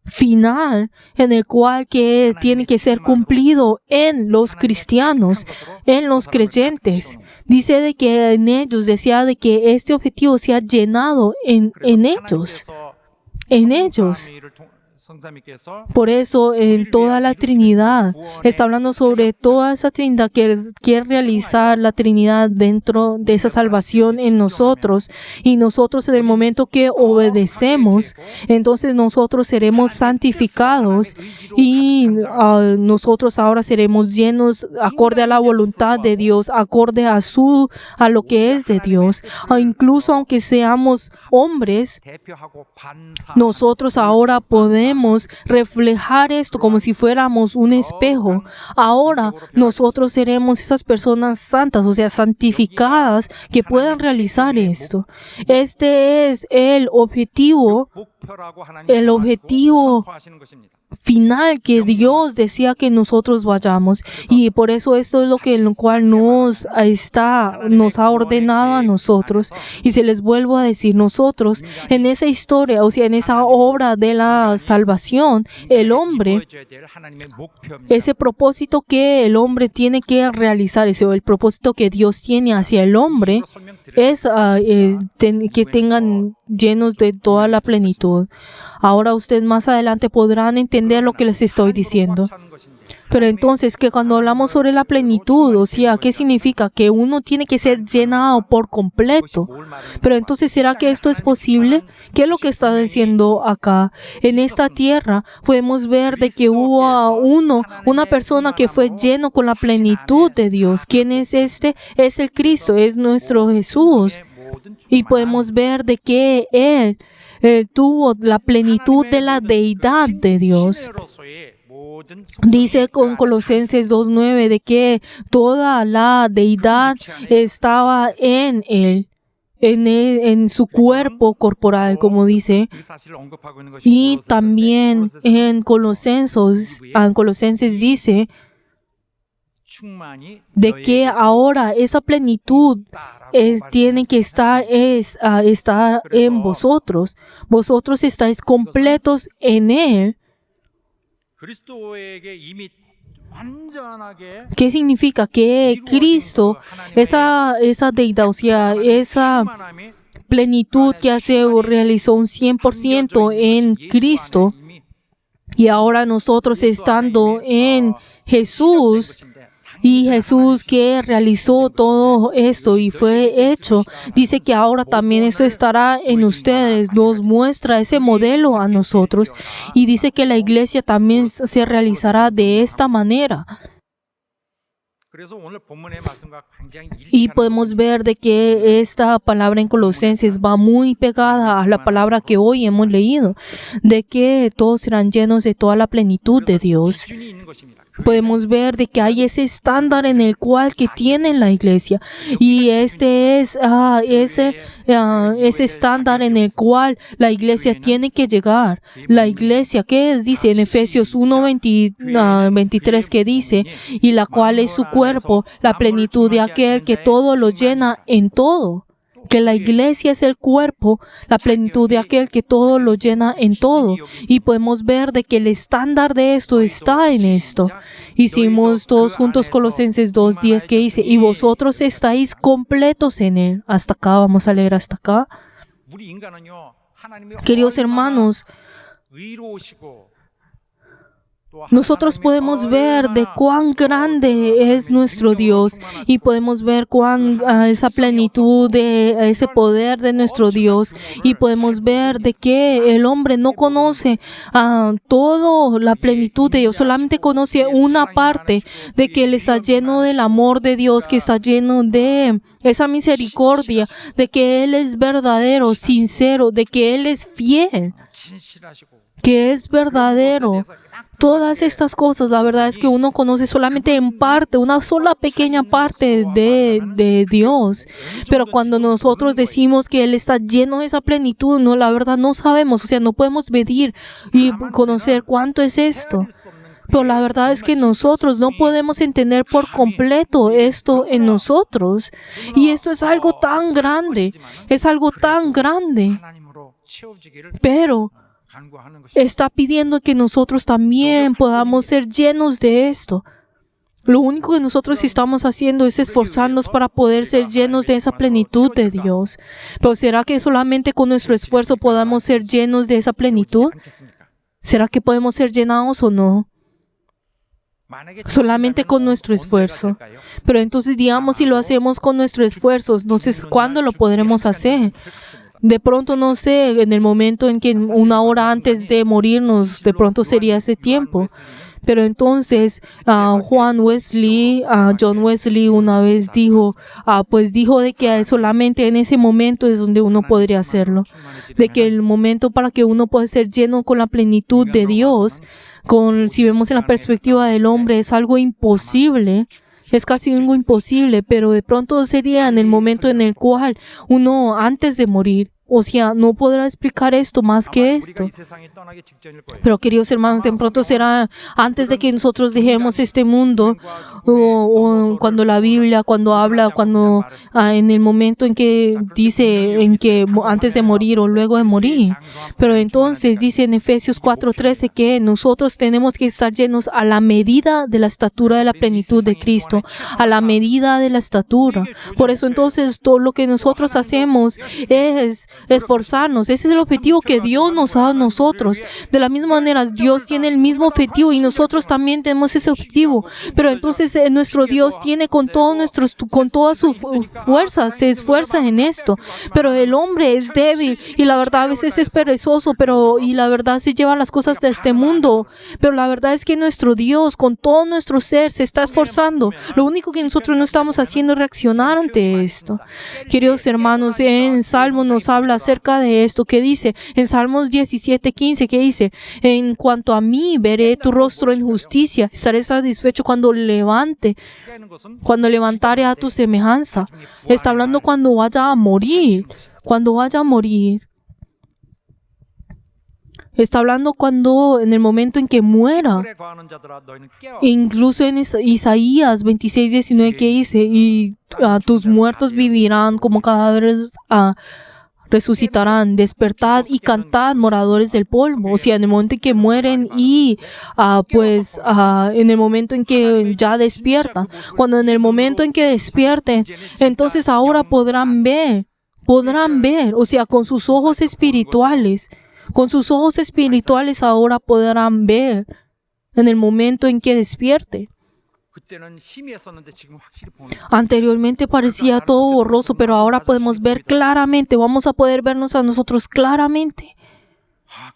B: final en el cual que tiene que ser cumplido en los cristianos, en los creyentes. Dice de que en ellos, decía de que este objetivo sea llenado en ellos. En ellos. Por eso, en toda la Trinidad, está hablando sobre toda esa Trinidad que quiere realizar la Trinidad dentro de esa salvación en nosotros. Y nosotros, en el momento que obedecemos, entonces nosotros seremos santificados y nosotros ahora seremos llenos acorde a la voluntad de Dios, acorde a lo que es de Dios. Incluso aunque seamos hombres, nosotros ahora podemos reflejar esto como si fuéramos un espejo. Ahora nosotros seremos esas personas santas, o sea, santificadas, que puedan realizar esto. Este es el objetivo final que Dios decía que nosotros vayamos, y por eso esto es lo cual nos ha ordenado a nosotros. Y se les vuelvo a decir, nosotros en esa historia, o sea, en esa obra de la salvación, el hombre, ese propósito que el hombre tiene que realizar, el propósito que Dios tiene hacia el hombre es que tengan llenos de toda la plenitud. Ahora ustedes más adelante podrán entender lo que les estoy diciendo. Pero entonces, que cuando hablamos sobre la plenitud, o sea, ¿qué significa? Que uno tiene que ser llenado por completo. Pero entonces, ¿será que esto es posible? ¿Qué es lo que está diciendo acá? En esta tierra podemos ver de que hubo una persona que fue lleno con la plenitud de Dios. ¿Quién es este? Es el Cristo, es nuestro Jesús. Y podemos ver de que Él tuvo la plenitud de la deidad de Dios. Dice con Colosenses 2:9 de que toda la deidad estaba en Él, en su cuerpo corporal, como dice. Y también en Colosenses dice de que ahora esa plenitud tiene que estar en vosotros. Vosotros estáis completos en Él. ¿Qué significa? Que Cristo, esa deidad, o sea, esa plenitud que realizó un 100% en Cristo, y ahora nosotros estando en Jesús, Y Jesús, que realizó todo esto y fue hecho, dice que ahora también eso estará en ustedes. Nos muestra ese modelo a nosotros y dice que la iglesia también se realizará de esta manera.
D: 그래서 오늘 본문의 말씀과 굉장히
B: Y
D: 일치하는
B: podemos ver de que esta palabra en Colosenses va muy pegada a la palabra que hoy hemos leído, de que todos serán llenos de toda la plenitud de Dios.
D: 기준이 있는 것입니다.
B: Podemos ver de que hay ese estándar en el cual que tiene la iglesia y este es ese estándar en el cual la iglesia tiene que llegar. La iglesia, ¿qué es? Dice en Efesios 1:23 que dice, y la cual es su cuerpo, la plenitud de aquel que todo lo llena en todo. Que la iglesia es el cuerpo, la plenitud de aquel que todo lo llena en todo. Y podemos ver de que el estándar de esto está en esto. Hicimos todos juntos Colosenses 2:10 que dice, y vosotros estáis completos en él. Hasta acá, vamos a leer hasta acá.
D: 우리 인간은요, 하나님이
B: Queridos
D: 얼마나
B: hermanos,
D: 의로우시고 또
B: nosotros podemos ver de cuán grande es nuestro Dios y podemos ver cuán esa plenitud de ese poder de nuestro Dios y podemos ver de que el hombre no conoce toda la plenitud de Dios, solamente conoce una parte de que Él está lleno del amor de Dios, que está lleno de esa misericordia, de que Él es verdadero, sincero, de que Él es fiel,
D: 진실하시고
B: que es verdadero. Todas estas cosas, la verdad es que uno conoce solamente en parte, una sola pequeña parte de Dios. Pero cuando nosotros decimos que Él está lleno de esa plenitud, no, la verdad no sabemos, o sea, no podemos medir y conocer cuánto es esto. Pero la verdad es que nosotros no podemos entender por completo esto en nosotros. Y esto es algo tan grande, es algo tan grande.
D: 하나님으로 채워지기를
B: Pero
D: 간구하는 것입니다.
B: está pidiendo que nosotros también podamos ser llenos de esto. Lo único que nosotros estamos haciendo es esforzarnos para poder ser llenos de esa plenitud de Dios. Pero ¿será que solamente con nuestro esfuerzo podamos ser llenos de esa plenitud?
D: 않겠습니까?
B: ¿Será que podemos ser llenados o no?
D: 만약에
B: Solamente con nuestro esfuerzo. Pero entonces digamos si lo hacemos con nuestro esfuerzo, entonces ¿cuándo lo podremos hacer? De pronto, no sé, en el momento en que una hora antes de morirnos, de pronto sería ese tiempo. Pero entonces, John Wesley una vez dijo, dijo de que solamente en ese momento es donde uno podría hacerlo. De que el momento para que uno pueda ser lleno con la plenitud de Dios, si vemos en la perspectiva del hombre, es algo imposible. Es casi algo imposible, pero de pronto sería en el momento en el cual uno antes de morir, o sea, no podrá explicar esto más que esto. Pero queridos hermanos, de pronto será antes de que nosotros dejemos este mundo, o cuando la Biblia, cuando habla, en el momento en que dice, en que antes de morir o luego de morir. Pero entonces dice en Efesios 4:13 que nosotros tenemos que estar llenos a la medida de la estatura de la plenitud de Cristo, a la medida de la estatura. Por eso entonces todo lo que nosotros hacemos es esforzarnos. Ese es el objetivo que Dios nos da a nosotros. De la misma manera, Dios tiene el mismo objetivo y nosotros también tenemos ese objetivo. Pero entonces nuestro Dios tiene con toda su fuerza, se esfuerza en esto. Pero el hombre es débil y la verdad a veces es perezoso, y la verdad se lleva las cosas de este mundo. Pero la verdad es que nuestro Dios con todo nuestro ser se está esforzando. Lo único que nosotros no estamos haciendo es reaccionar ante esto. Queridos hermanos, en Salmos nos habla acerca de esto, que dice en Salmos 17:15, que dice, en cuanto a mí, veré tu rostro en justicia, estaré satisfecho cuando levantare a tu semejanza. Está hablando cuando vaya a morir, Está hablando en el momento en que muera. Incluso en Isaías 26:19 que dice, y tus muertos vivirán como cadáveres, resucitarán, despertad y cantad, moradores del polvo. O sea, en el momento en que mueren y en el momento en que ya despiertan. Cuando en el momento en que despierten, entonces ahora podrán ver, o sea, con sus ojos espirituales. Con sus ojos espirituales ahora podrán ver en el momento en que despierte.
D: 그때는 희미했었는데 지금 확실히 보는 거예요.
B: Anteriormente parecía todo borroso, pero ahora podemos ver claramente. Vamos a poder vernos a nosotros claramente.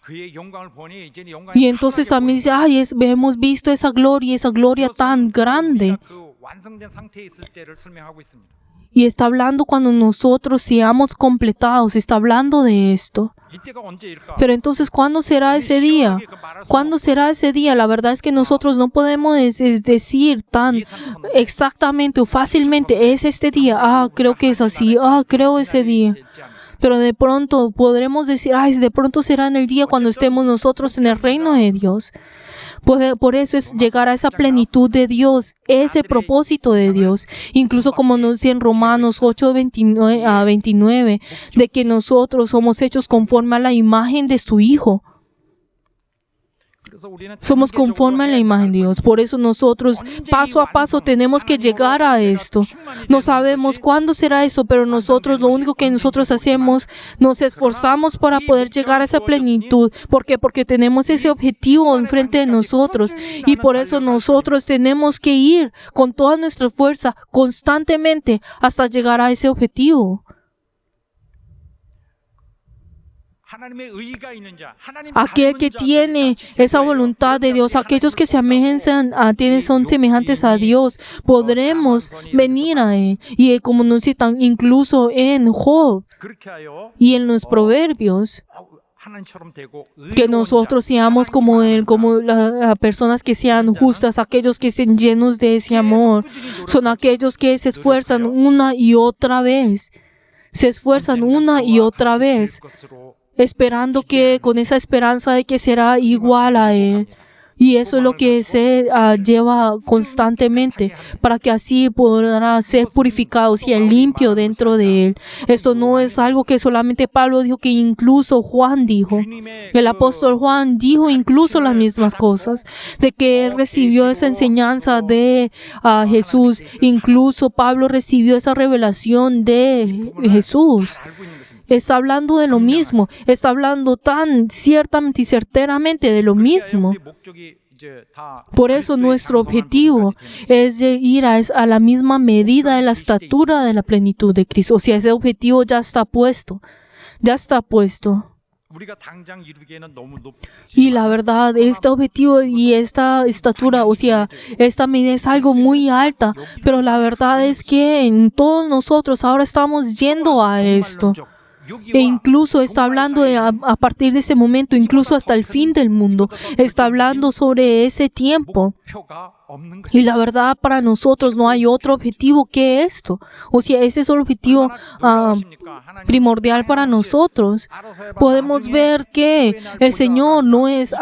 D: 그의 영광을 보니 이제는
B: Y entonces también dice, ay, hemos visto esa gloria tan grande.
D: 그 완성된 상태에 있을 때를 설명하고 있습니다.
B: Y está hablando cuando nosotros seamos completados, está hablando de esto.
D: 이때가 언제일까?
B: Pero entonces, ¿cuándo será ese día? ¿Cuándo será ese día? La verdad es que nosotros no podemos decir tan exactamente o fácilmente, es este día, creo que es así, creo ese día. Pero de pronto podremos decir, de pronto será en el día cuando estemos nosotros en el reino de Dios. Por eso es llegar a esa plenitud de Dios, ese propósito de Dios. Incluso como nos dice en Romanos 8:29, de que nosotros somos hechos conforme a la imagen de su Hijo. Somos conforme a la imagen de Dios. Por eso nosotros paso a paso tenemos que llegar a esto. No sabemos cuándo será eso, pero nosotros lo único que nosotros hacemos, nos esforzamos para poder llegar a esa plenitud. ¿Por qué? Porque tenemos ese objetivo enfrente de nosotros. Y por eso nosotros tenemos que ir con toda nuestra fuerza constantemente hasta llegar a ese objetivo. Aquel que tiene esa voluntad de Dios, aquellos que se son semejantes a Dios, podremos venir a Él. Y como nos citan incluso en Job y en los Proverbios, que nosotros seamos como Él, como las personas que sean justas, aquellos que estén llenos de ese amor, son aquellos que se esfuerzan una y otra vez. Se esfuerzan una y otra vez, esperando que con esa esperanza de que será igual a Él. Y eso es lo que se lleva constantemente, para que así podrá ser purificado, sea limpio dentro de Él. Esto no es algo que solamente Pablo dijo, que incluso Juan dijo. El apóstol Juan dijo incluso las mismas cosas, de que él recibió esa enseñanza de Jesús. Incluso Pablo recibió esa revelación de Jesús. Está hablando de lo mismo, está hablando tan ciertamente y certeramente de lo mismo. Por eso nuestro objetivo es ir a la misma medida de la estatura de la plenitud de Cristo. O sea, ese objetivo ya está puesto, ya está puesto. Y la verdad, este objetivo y esta estatura, o sea, esta medida es algo muy alta, pero la verdad es que en todos nosotros ahora estamos yendo a esto. E incluso está hablando a partir de ese momento, incluso hasta el fin del mundo, está hablando sobre ese tiempo. Y la verdad, para nosotros no hay otro objetivo que esto. O sea, ese es el objetivo primordial para nosotros. Podemos ver que el Señor no es,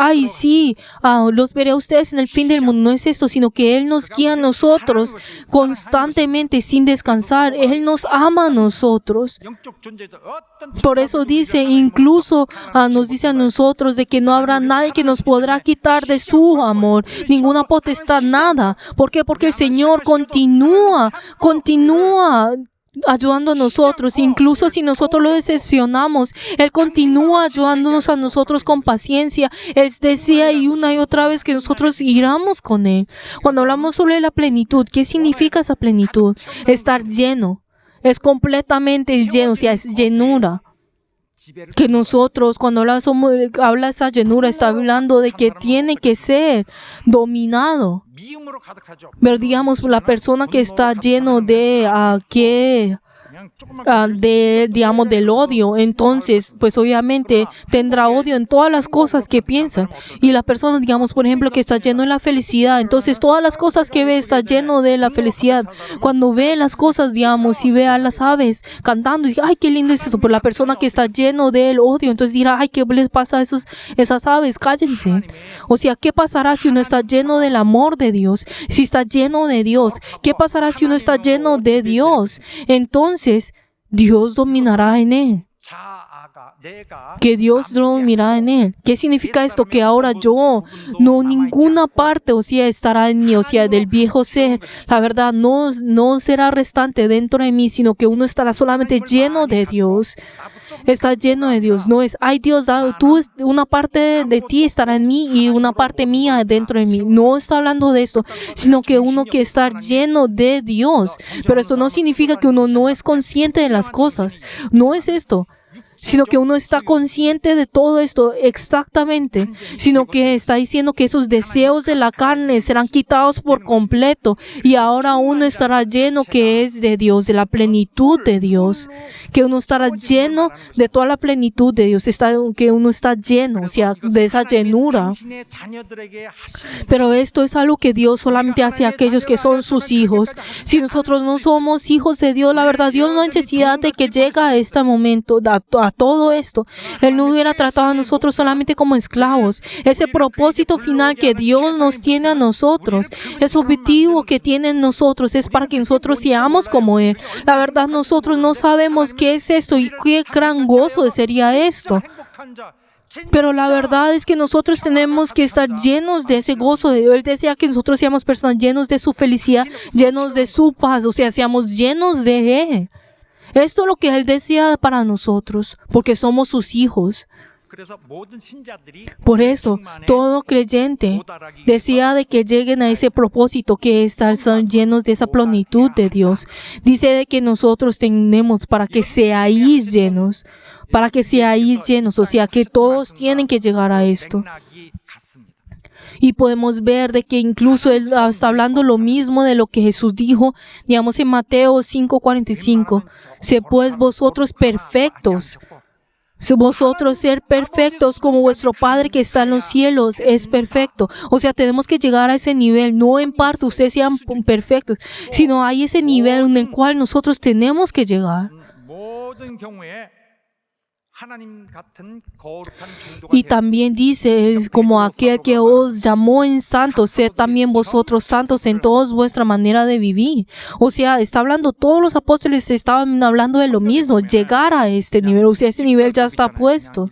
B: los veré a ustedes en el fin del mundo. No es esto, sino que Él nos guía a nosotros constantemente sin descansar. Él nos ama a nosotros. Por eso dice, incluso nos dice a nosotros de que no habrá nadie que nos podrá quitar de su amor, ninguna potestad, nada. ¿Por qué? Porque el Señor continúa ayudando a nosotros, incluso si nosotros lo decepcionamos, Él continúa ayudándonos a nosotros con paciencia. Él desea y una y otra vez que nosotros iramos con Él. Cuando hablamos sobre la plenitud, ¿qué significa esa plenitud? Estar lleno. Es completamente lleno, o sea, es llenura. Que nosotros, cuando habla esa llenura, está hablando de que tiene que ser dominado. Pero digamos, la persona que está lleno de del odio, entonces pues obviamente tendrá odio en todas las cosas que piensa. Y la persona, digamos, por ejemplo, que está lleno de la felicidad, entonces todas las cosas que ve está lleno de la felicidad. Cuando ve las cosas, digamos, y ve a las aves cantando, y dice, ay, qué lindo es eso. Pero la persona que está lleno del odio, entonces dirá, ay, ¿qué les pasa a esas aves? Cállense. O sea, ¿qué pasará si uno está lleno del amor de Dios? Si está lleno de Dios, ¿qué pasará si uno está lleno de Dios? Entonces Dios dominará en él. Que Dios dominará en él. ¿Qué significa esto? Que ahora yo, no ninguna parte, o sea, estará en mí, o sea, del viejo ser. La verdad, no será restante dentro de mí, sino que uno estará solamente lleno de Dios. está lleno de Dios. No es, ay Dios, una parte de ti estará en mí y una parte mía dentro de mí. No está hablando de esto, sino que uno que está lleno de Dios. Pero esto no significa que uno no es consciente de las cosas. No es esto, sino que uno está consciente de todo esto exactamente, sino que está diciendo que esos deseos de la carne serán quitados por completo y ahora uno estará lleno que es de Dios, de la plenitud de Dios, que uno estará lleno de toda la plenitud de Dios, que uno está lleno, o sea, de esa llenura. Pero esto es algo que Dios solamente hace a aquellos que son sus hijos. Si nosotros no somos hijos de Dios, la verdad, Dios no hay necesidad de que llegue a este momento, a todo esto. Él no hubiera tratado a nosotros solamente como esclavos. Ese propósito final que Dios nos tiene a nosotros, ese objetivo que tiene en nosotros es para que nosotros seamos como Él. La verdad, nosotros no sabemos qué es esto y qué gran gozo sería esto. Pero la verdad es que nosotros tenemos que estar llenos de ese gozo. Él desea que nosotros seamos personas llenos de su felicidad, llenos de su paz, o sea, seamos llenos de Él. Esto es lo que Él desea para nosotros, porque somos sus hijos. Por eso, todo creyente desea de que lleguen a ese propósito que es estar llenos de esa plenitud de Dios. Dice de que nosotros tenemos para que seáis llenos, o sea, que todos tienen que llegar a esto. Y podemos ver de que incluso Él está hablando lo mismo de lo que Jesús dijo, digamos en Mateo 5:45. Sé pues vosotros perfectos. Vosotros ser perfectos como vuestro Padre que está en los cielos es perfecto. O sea, tenemos que llegar a ese nivel. No en parte ustedes sean perfectos, sino hay ese nivel en el cual nosotros tenemos que llegar. Y también dice, es como aquel que os llamó en santos, sed también vosotros santos en toda vuestra manera de vivir. O sea, está hablando, todos los apóstoles estaban hablando de lo mismo, llegar a este nivel, o sea, ese nivel ya está puesto.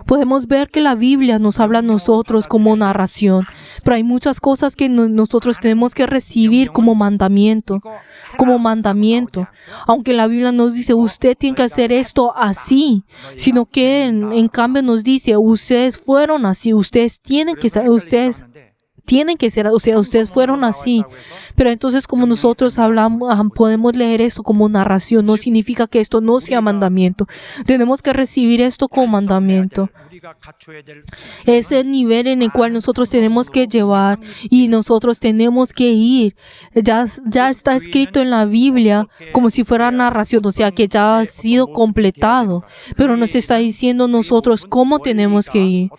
B: Podemos ver que la Biblia nos habla a nosotros como narración, pero hay muchas cosas que nosotros tenemos que recibir como mandamiento. Aunque la Biblia nos dice, usted tiene que hacer esto así, sino que en cambio nos dice, ustedes fueron así, ustedes tienen que ser, o sea, ustedes fueron así. Pero entonces, como nosotros hablamos, podemos leer esto como narración, no significa que esto no sea mandamiento. Tenemos que recibir esto como mandamiento. Es el nivel en el cual nosotros tenemos que llevar y nosotros tenemos que ir. Ya está escrito en la Biblia como si fuera narración, o sea que ya ha sido completado, pero nos está diciendo nosotros cómo tenemos que ir.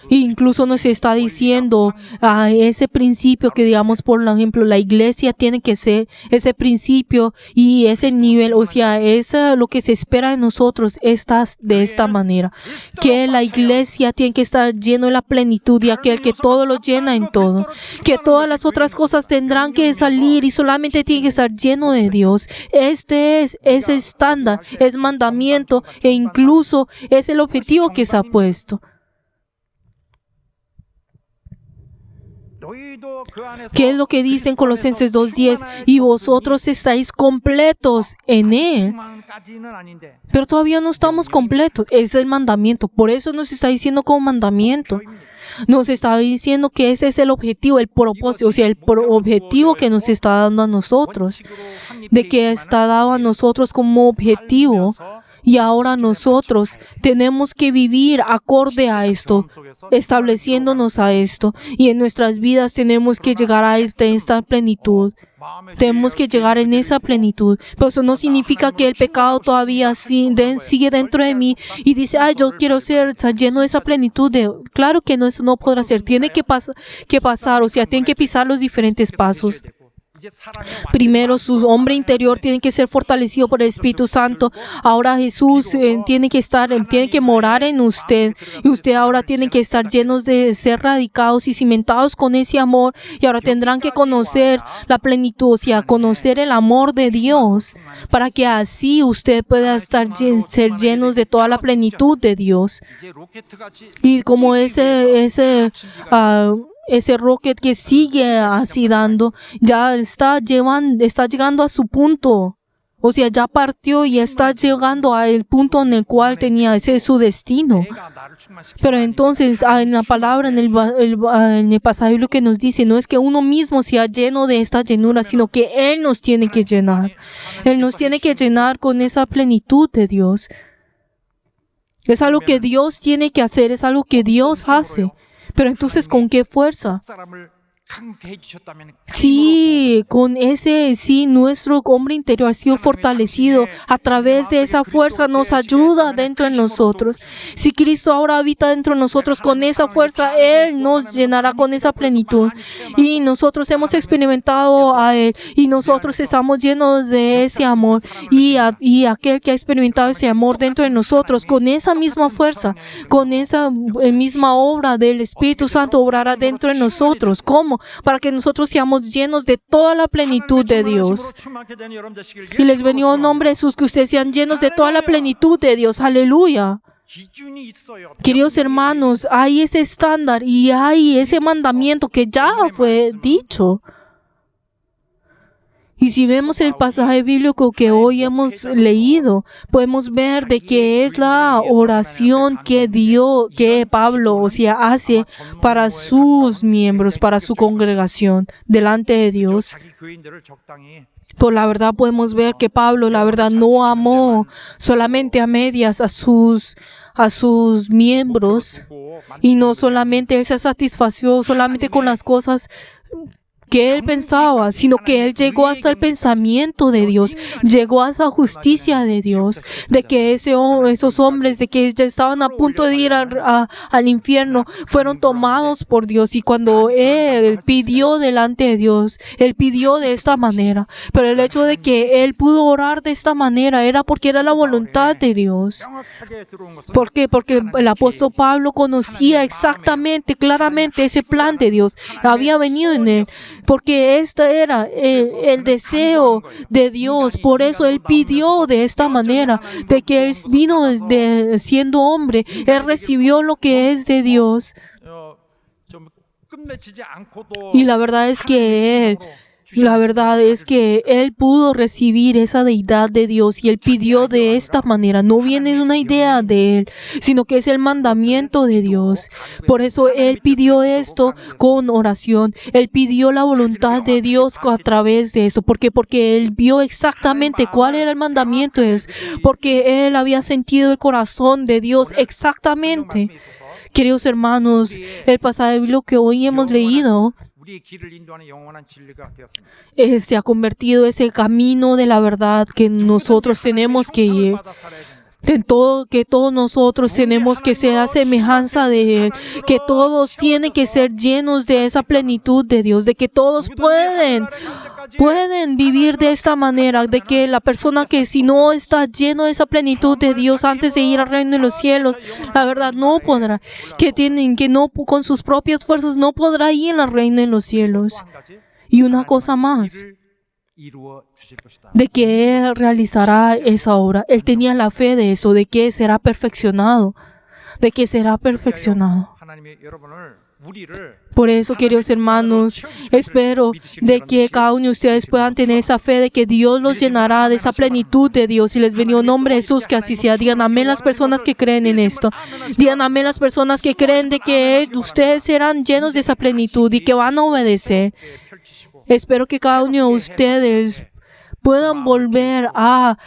B: E incluso nos está diciendo ese principio que, digamos, por ejemplo, la iglesia tiene que ser ese principio y ese nivel, o sea, es lo que se espera de nosotros de esta manera, que la iglesia tiene que estar lleno de la plenitud y aquel que todo lo llena en todo, que todas las otras cosas tendrán que salir y solamente tiene que estar lleno de Dios. Este es ese estándar, es mandamiento e incluso es el objetivo que se ha puesto. ¿Qué es lo que dice en Colosenses 2:10? Y vosotros estáis completos en Él. Pero todavía no estamos completos. Es el mandamiento. Por eso nos está diciendo como mandamiento. Nos está diciendo que ese es el objetivo, el propósito, o sea, el objetivo que nos está dando a nosotros. De que está dado a nosotros como objetivo. Y ahora nosotros tenemos que vivir acorde a esto, estableciéndonos a esto. Y en nuestras vidas tenemos que llegar a esta plenitud. Tenemos que llegar en esa plenitud. Pero eso no significa que el pecado todavía sigue dentro de mí y dice, yo quiero ser lleno de esa plenitud. Claro que no, eso no podrá ser. Tiene que pasar, o sea, tiene que pisar los diferentes pasos. Primero, su hombre interior tiene que ser fortalecido por el Espíritu Santo. Ahora Jesús tiene que morar en usted. Y usted ahora tiene que estar llenos de ser radicados y cimentados con ese amor. Y ahora tendrán que conocer la plenitud, o sea, conocer el amor de Dios, para que así usted pueda ser llenos de toda la plenitud de Dios. Y como ese rocket que sigue así dando, ya está llegando a su punto. O sea, ya partió y está llegando al punto en el cual tenía ese su destino.
D: 내가 나를 충만시키는
B: Pero entonces, en la palabra, en el pasaje, lo que nos dice, no es que uno mismo sea lleno de esta llenura, sino que Él nos tiene que llenar. Él nos tiene que llenar con esa plenitud de Dios. Es algo que Dios tiene que hacer, es algo que Dios hace. Pero entonces, ¿con qué fuerza?
D: 사람을 강게 해주셨다면
B: Sí, nuestro hombre interior ha sido fortalecido. A través de esa fuerza nos ayuda dentro de nosotros. Si Cristo ahora habita dentro de nosotros, con esa fuerza Él nos llenará con esa plenitud. Y nosotros hemos experimentado a Él y nosotros estamos llenos de ese amor. Y aquel que ha experimentado ese amor dentro de nosotros, con esa misma fuerza, con esa misma obra del Espíritu Santo, obrará dentro de nosotros. ¿Cómo? Para que nosotros seamos llenos de toda la plenitud de Dios. Y les bendigo en nombre de Jesús, que ustedes sean llenos de toda la plenitud de Dios. Aleluya. Queridos hermanos, hay ese estándar y hay ese mandamiento que ya fue dicho. Y si vemos el pasaje bíblico que hoy hemos leído, podemos ver de que es la oración que Pablo, hace para sus miembros, para su congregación, delante de Dios.
D: 자기 교인들을 적당히
B: Por la verdad podemos ver que Pablo, la verdad, no amó solamente a medias a sus miembros, y no solamente él se satisfació solamente con las cosas que él pensaba, sino que él llegó hasta el pensamiento de Dios, llegó a esa justicia de Dios, de que esos hombres de que ya estaban a punto de ir al infierno, fueron tomados por Dios. Y cuando él pidió delante de Dios, él pidió de esta manera, pero el hecho de que él pudo orar de esta manera era porque era la voluntad de Dios.
D: 명확하게 들어온 것은
B: ¿Por qué? Porque el apóstol Pablo conocía exactamente, claramente ese plan de Dios. Había venido en él. Porque este era el deseo de Dios. Por eso él pidió de esta manera, de que él vino siendo hombre. Él recibió lo que es de Dios.
D: 좀 끝맺히지 않고도
B: Y la verdad es que él pudo recibir esa deidad de Dios y él pidió de esta manera. No viene de una idea de él, sino que es el mandamiento de Dios. Por eso él pidió esto con oración. Él pidió la voluntad de Dios a través de esto. ¿Por qué? Porque él vio exactamente cuál era el mandamiento de Dios. Porque él había sentido el corazón de Dios exactamente. Queridos hermanos, el pasaje bíblico que hoy hemos leído
D: 우리의 길을 인도하는 영원한 진리가 되었습니다.
B: se ha convertido ese camino de la verdad que nosotros tenemos que ir. Que todos nosotros tenemos que ser a semejanza de Él, que todos tienen que ser llenos de esa plenitud de Dios, de que todos pueden vivir de esta manera, de que la persona que si no está lleno de esa plenitud de Dios antes de ir al reino de los cielos, la verdad no podrá, que no con sus propias fuerzas no podrá ir al reino de los cielos. Y una cosa más,
D: 이루어 주실 것이다.
B: de que Él realizará esa obra. Él tenía la fe de eso, de que será perfeccionado, de que será perfeccionado.
D: 하나님의 여러분을 우리를
B: Por eso, queridos hermanos, espero de que cada uno de ustedes puedan tener esa fe de que Dios los llenará de esa plenitud de Dios. Y les bendigo en nombre de Jesús, que así sea. Digan amén las personas que creen en esto. Digan amén las personas que creen de que ustedes serán llenos de esa plenitud y que van a obedecer. Espero que cada uno de ustedes puedan volver a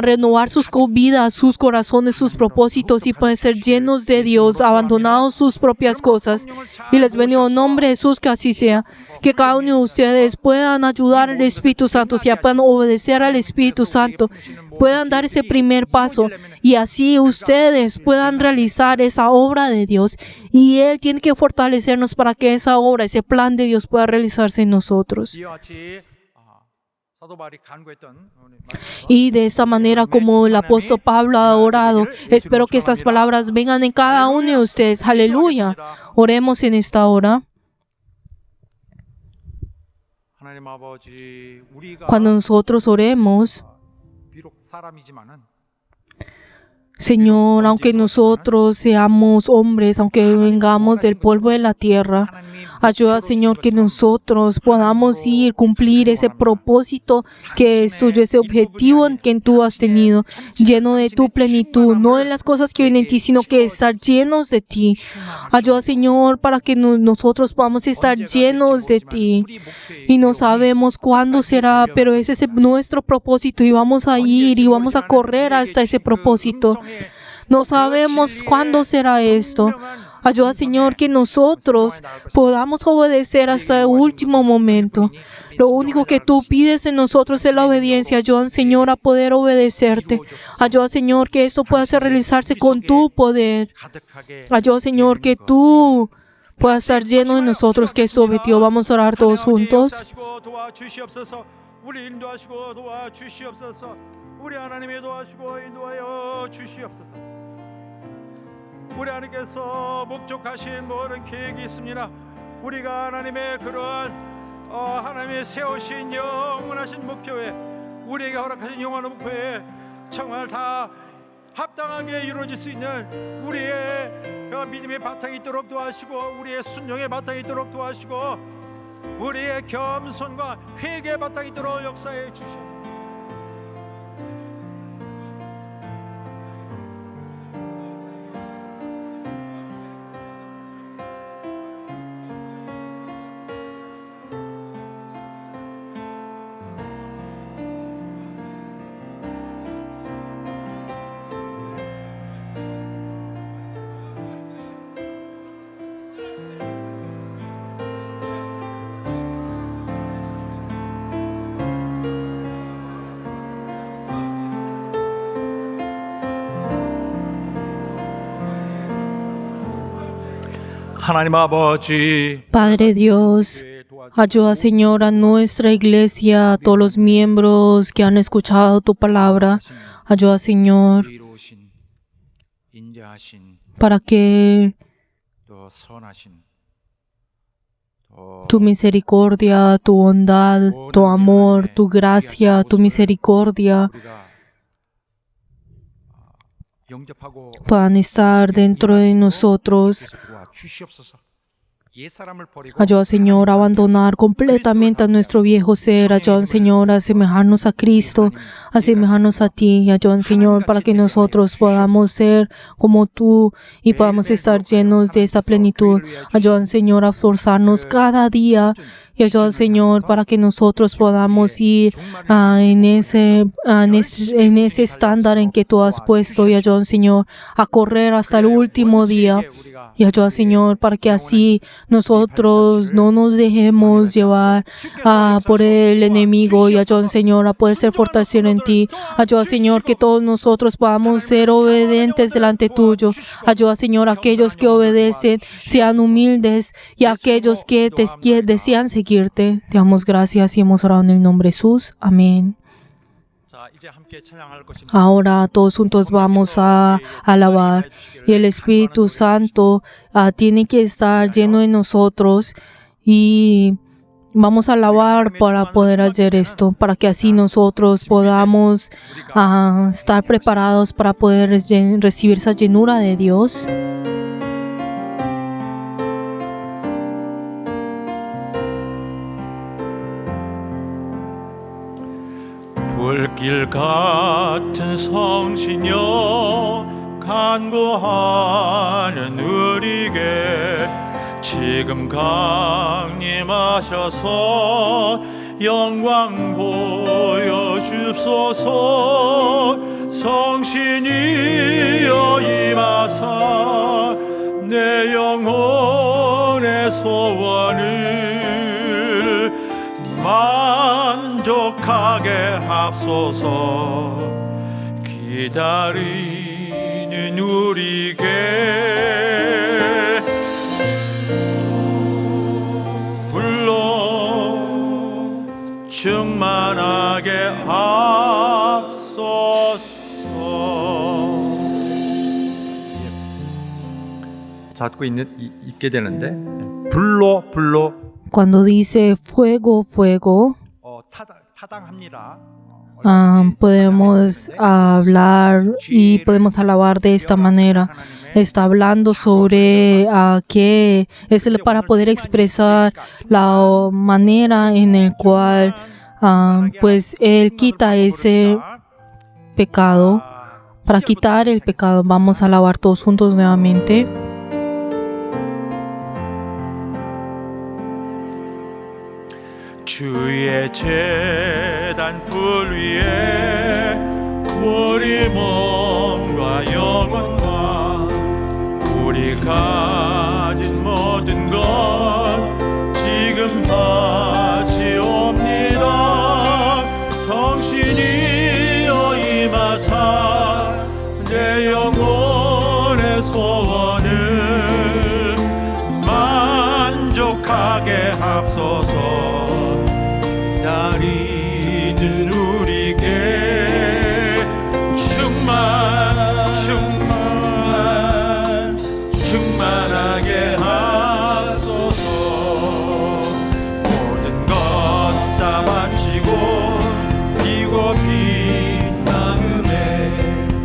B: renovar sus vidas, sus corazones, sus propósitos y pueden ser llenos de Dios, abandonados sus propias cosas. Y les bendigo en nombre de Jesús, que así sea. Que cada uno de ustedes puedan ayudar al Espíritu Santo, puedan obedecer al Espíritu Santo, puedan dar ese primer paso y así ustedes puedan realizar esa obra de Dios. Y Él tiene que fortalecernos para que esa obra, ese plan de Dios pueda realizarse en nosotros.
D: 이와 같이 사도 바울이 간구했던
B: Y de esta manera, como el apóstol Pablo ha orado, espero que estas palabras vengan en cada uno de ustedes. Aleluya. Oremos en esta hora.
D: 하나님 아버지 우리가
B: Cuando nosotros oremos,
D: 비록 사람이지만은
B: Señor, aunque nosotros seamos hombres, aunque vengamos del polvo de la tierra,
D: 하나님이
B: Ayuda, Señor, que nosotros podamos ir, cumplir ese propósito que es tuyo, ese objetivo que tú has tenido, lleno de tu plenitud, no de las cosas que vienen en ti, sino que estar llenos de ti. Ayuda, Señor, para que nosotros podamos estar llenos de ti. Y no sabemos cuándo será, pero ese es nuestro propósito y vamos a ir y vamos a correr hasta ese propósito. No sabemos cuándo será esto. Ayuda, Señor, que nosotros podamos obedecer hasta el último momento. Lo único que tú pides en nosotros es la obediencia. Ayuda, Señor, a poder obedecerte. Ayuda, Señor, que esto pueda realizarse con tu poder. Ayuda, Señor, que tú puedas estar lleno de nosotros, que es tu objetivo. Vamos a orar todos juntos.
E: 우리 인도하시고 도와주시옵소서. 우리 하나님의 도와주시고 인도하여 주시옵소서. 우리 하나님께서 목적하신 모든 계획이 있습니다. 우리가 하나님의 그러한 하나님의 세우신 영원하신 목표에 우리에게 허락하신 영원한 목표에 정말 다 합당하게 이루어질 수 있는 우리의 그 믿음의 바탕이 있도록 도와주시고 우리의 순종의 바탕이 있도록 도와주시고 우리의 겸손과 회개의 바탕이 있도록 역사해 주시옵소서.
D: 하나님 아버지,
B: Padre Dios, ayuda, Señor, a nuestra iglesia, a todos los miembros que han escuchado tu palabra. Ayuda, Señor,
D: 이루신 인자하신
B: para que
D: 또 선하신
B: tu misericordia, tu bondad, tu amor, tu gracia, tu misericordia
D: 우리가 영접하고
B: puedan estar dentro de nosotros.
D: 주시옵소서. 옛 사람을 버리고
B: Ayuda, Señor, a abandonar completamente a nuestro viejo ser. Ayuda, Señor, a asemejarnos a Cristo, a asemejarnos a ti. Ayuda, Señor, para que nosotros podamos ser como tú y podamos estar llenos de esta plenitud. Ayuda, Señor, a esforzarnos cada día. Y ayuda, Señor, para que nosotros podamos ir en ese estándar en que tú has puesto. Y ayuda, Señor, a correr hasta el último día. Y ayuda, Señor, para que así nosotros no nos dejemos llevar por el enemigo. Y ayuda, Señor, a poder ser fortalecido en ti. Ayuda, Señor, que todos nosotros podamos ser obedientes delante tuyo. Ayuda, Señor, a aquellos que obedecen sean humildes y a aquellos que desean seguirte. Te damos gracias y hemos orado en el nombre de Jesús. Amén.
E: 자, 이제 함께 찬양할 것입니다.
B: Ahora todos juntos vamos a alabar y el Espíritu Santo tiene que estar lleno de nosotros y vamos a alabar para poder hacer esto, para que así nosotros podamos estar preparados para poder recibir esa llenura de Dios.
E: 불길 같은 성신여 간구하는 우리에게 지금 강림하셔서 영광 보여주소서. 성신이여 임하사 내 영혼의 소원을 만족하게 합소서. 기다리는 우리에게 불러 충만하게 하소서.
D: 잡고 있게 되는데 불로
B: Cuando dice fuego, fuego,
D: 타당합니다.
B: podemos hablar y podemos alabar de esta manera. Está hablando sobre que es para poder expresar la manera en la cual pues Él quita ese pecado. Para quitar el pecado, vamos a alabar todos juntos nuevamente.
E: 주의 제단 뿔 위에 우리 몸과 영혼과 우리 가진 모든 것 지금 바치옵니다. 성신이여 임하사 내 영혼의 소원을 만족하게 합소서. 기다리는 우리에게 충만하게 하소서. 모든 것 다 바치고 비고 빛나음에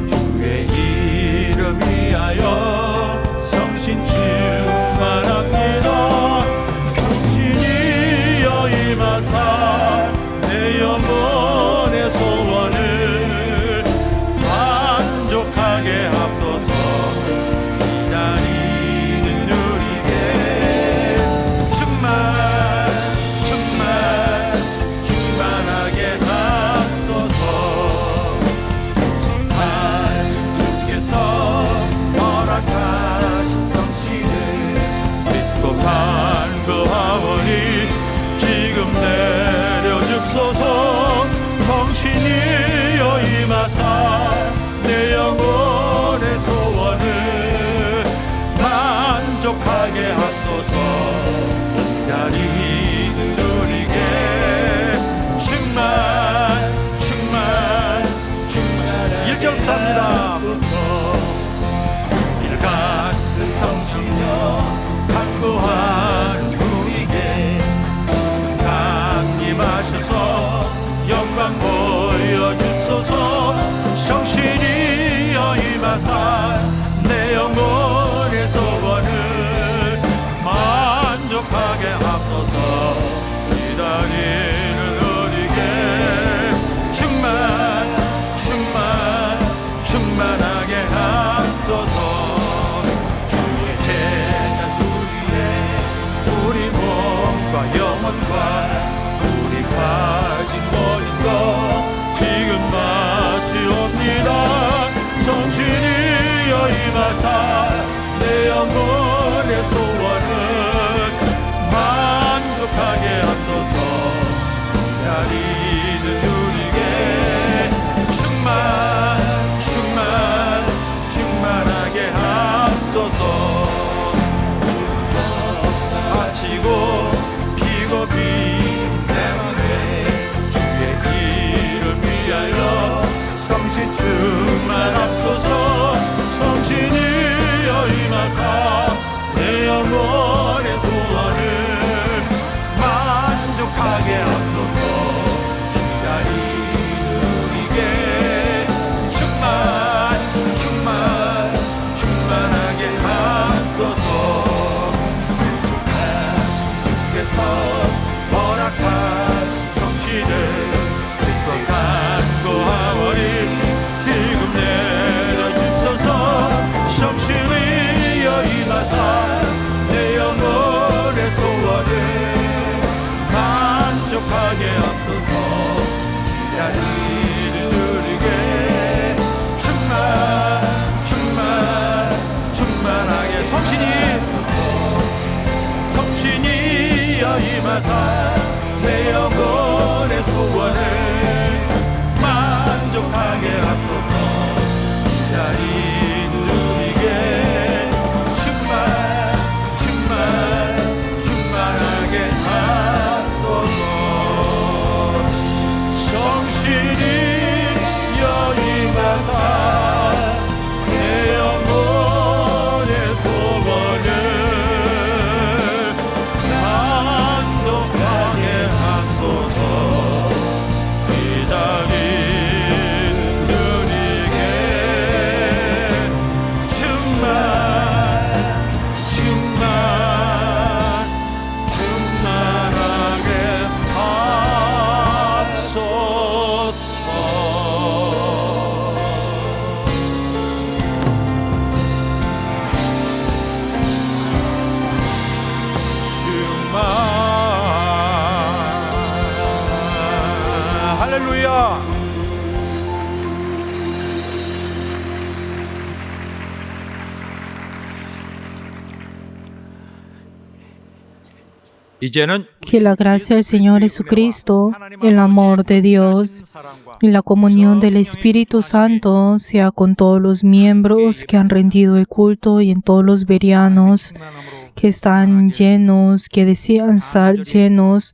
E: 주의 이름 위하여 성신 충만합소서. 성신이여 임하사 내 영혼의 소원을 만족하게 합소서. 기다리는 우리에게 충만하게 합소서. 하신 주께서 허락하신 성신을 믿고 간구하오니 지금 내려줍소서. 성신이여 임하사 내 영혼의 소원을 만족하게 합소서. 기다리는 우리에게 충만하게 합소서. 길 같은 성신여 간구하는 우리에게 지금 강림하셔서 영광 보여주소서. 성신이여 임하사 내 영혼의 소원을 만족하게 합소서. 기다리는 우리에게 충만하게 합소서. 주의 제단 우리의 우리 몸과 영혼과 우리 가진 모든 것 지금 마치옵니다. 성신이여 임하사 내 영혼의 소원을 만족하게 합소서. 기다리는 우리에게 충만하게 합소서. 바치고 피고 빛내네 주의 이름 위하여 성신 충만합소서. 성신이여 임하사 내 영혼의 소원을 만족하게 합소서. 기다리는 우리에게 충만하게 합소서. 약속하신 주께서 허락하신 성신을 믿고 간구하오니 지금 내려주소서. 성신이여 임하사 내 영혼의 소원을 만족하게 합소서. 기다리는 우리에게 충만하게 성신이여 임하사 내 영혼의 소원을 만족하게 합소서. 기다리는 우리에게 충만하게 합소서. 성신이여 임하사 내 영혼의 소원을 만족하게 할렐루야.
D: 이제는
B: Que la gracia del Señor Jesucristo, el amor de Dios y la comunión del Espíritu Santo sea con todos los miembros que han rendido el culto y en todos los verianos que están llenos, que desean estar llenos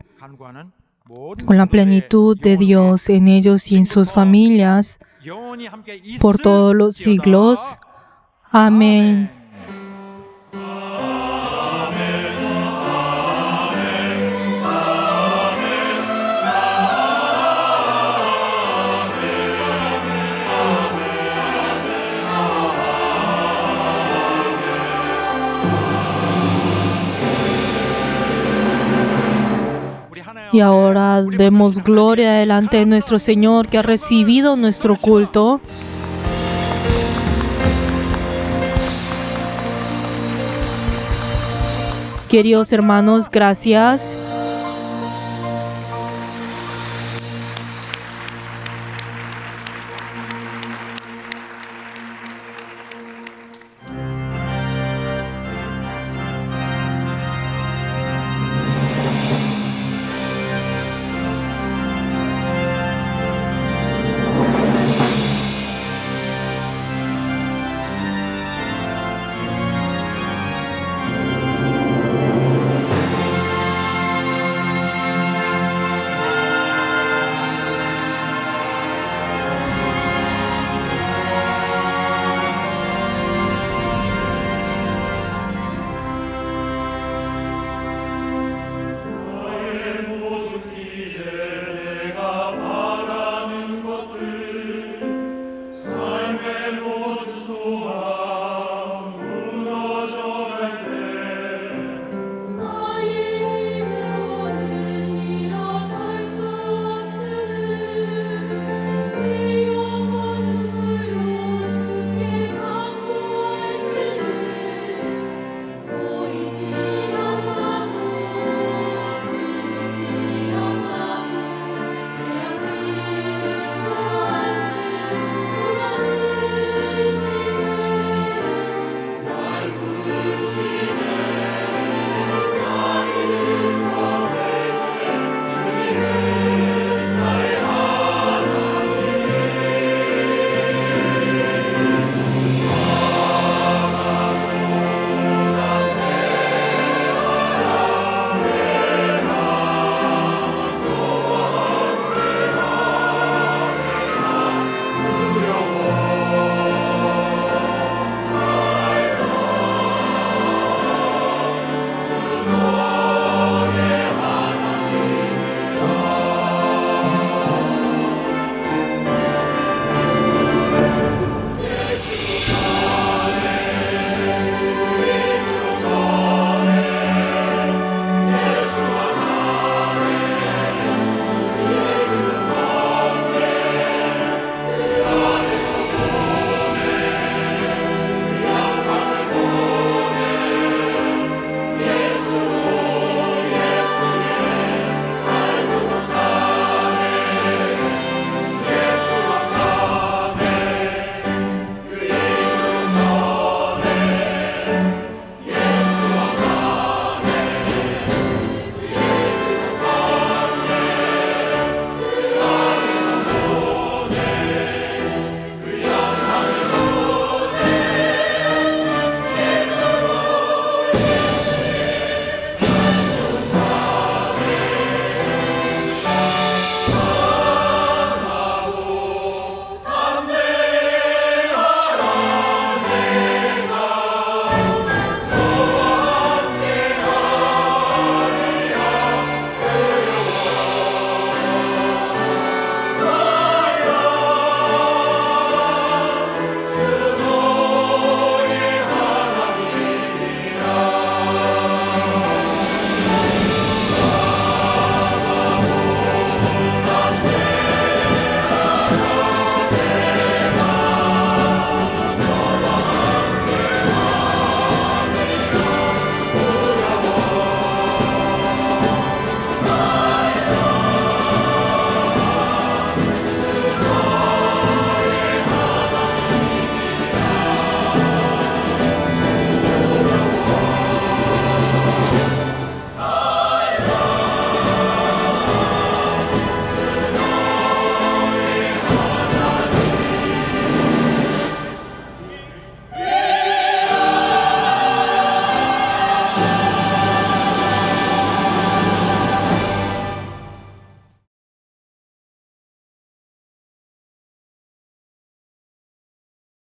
B: con la plenitud de Dios en ellos y en sus familias por todos los siglos. Amén. Y ahora demos gloria delante de nuestro Señor que ha recibido nuestro culto. Queridos hermanos, gracias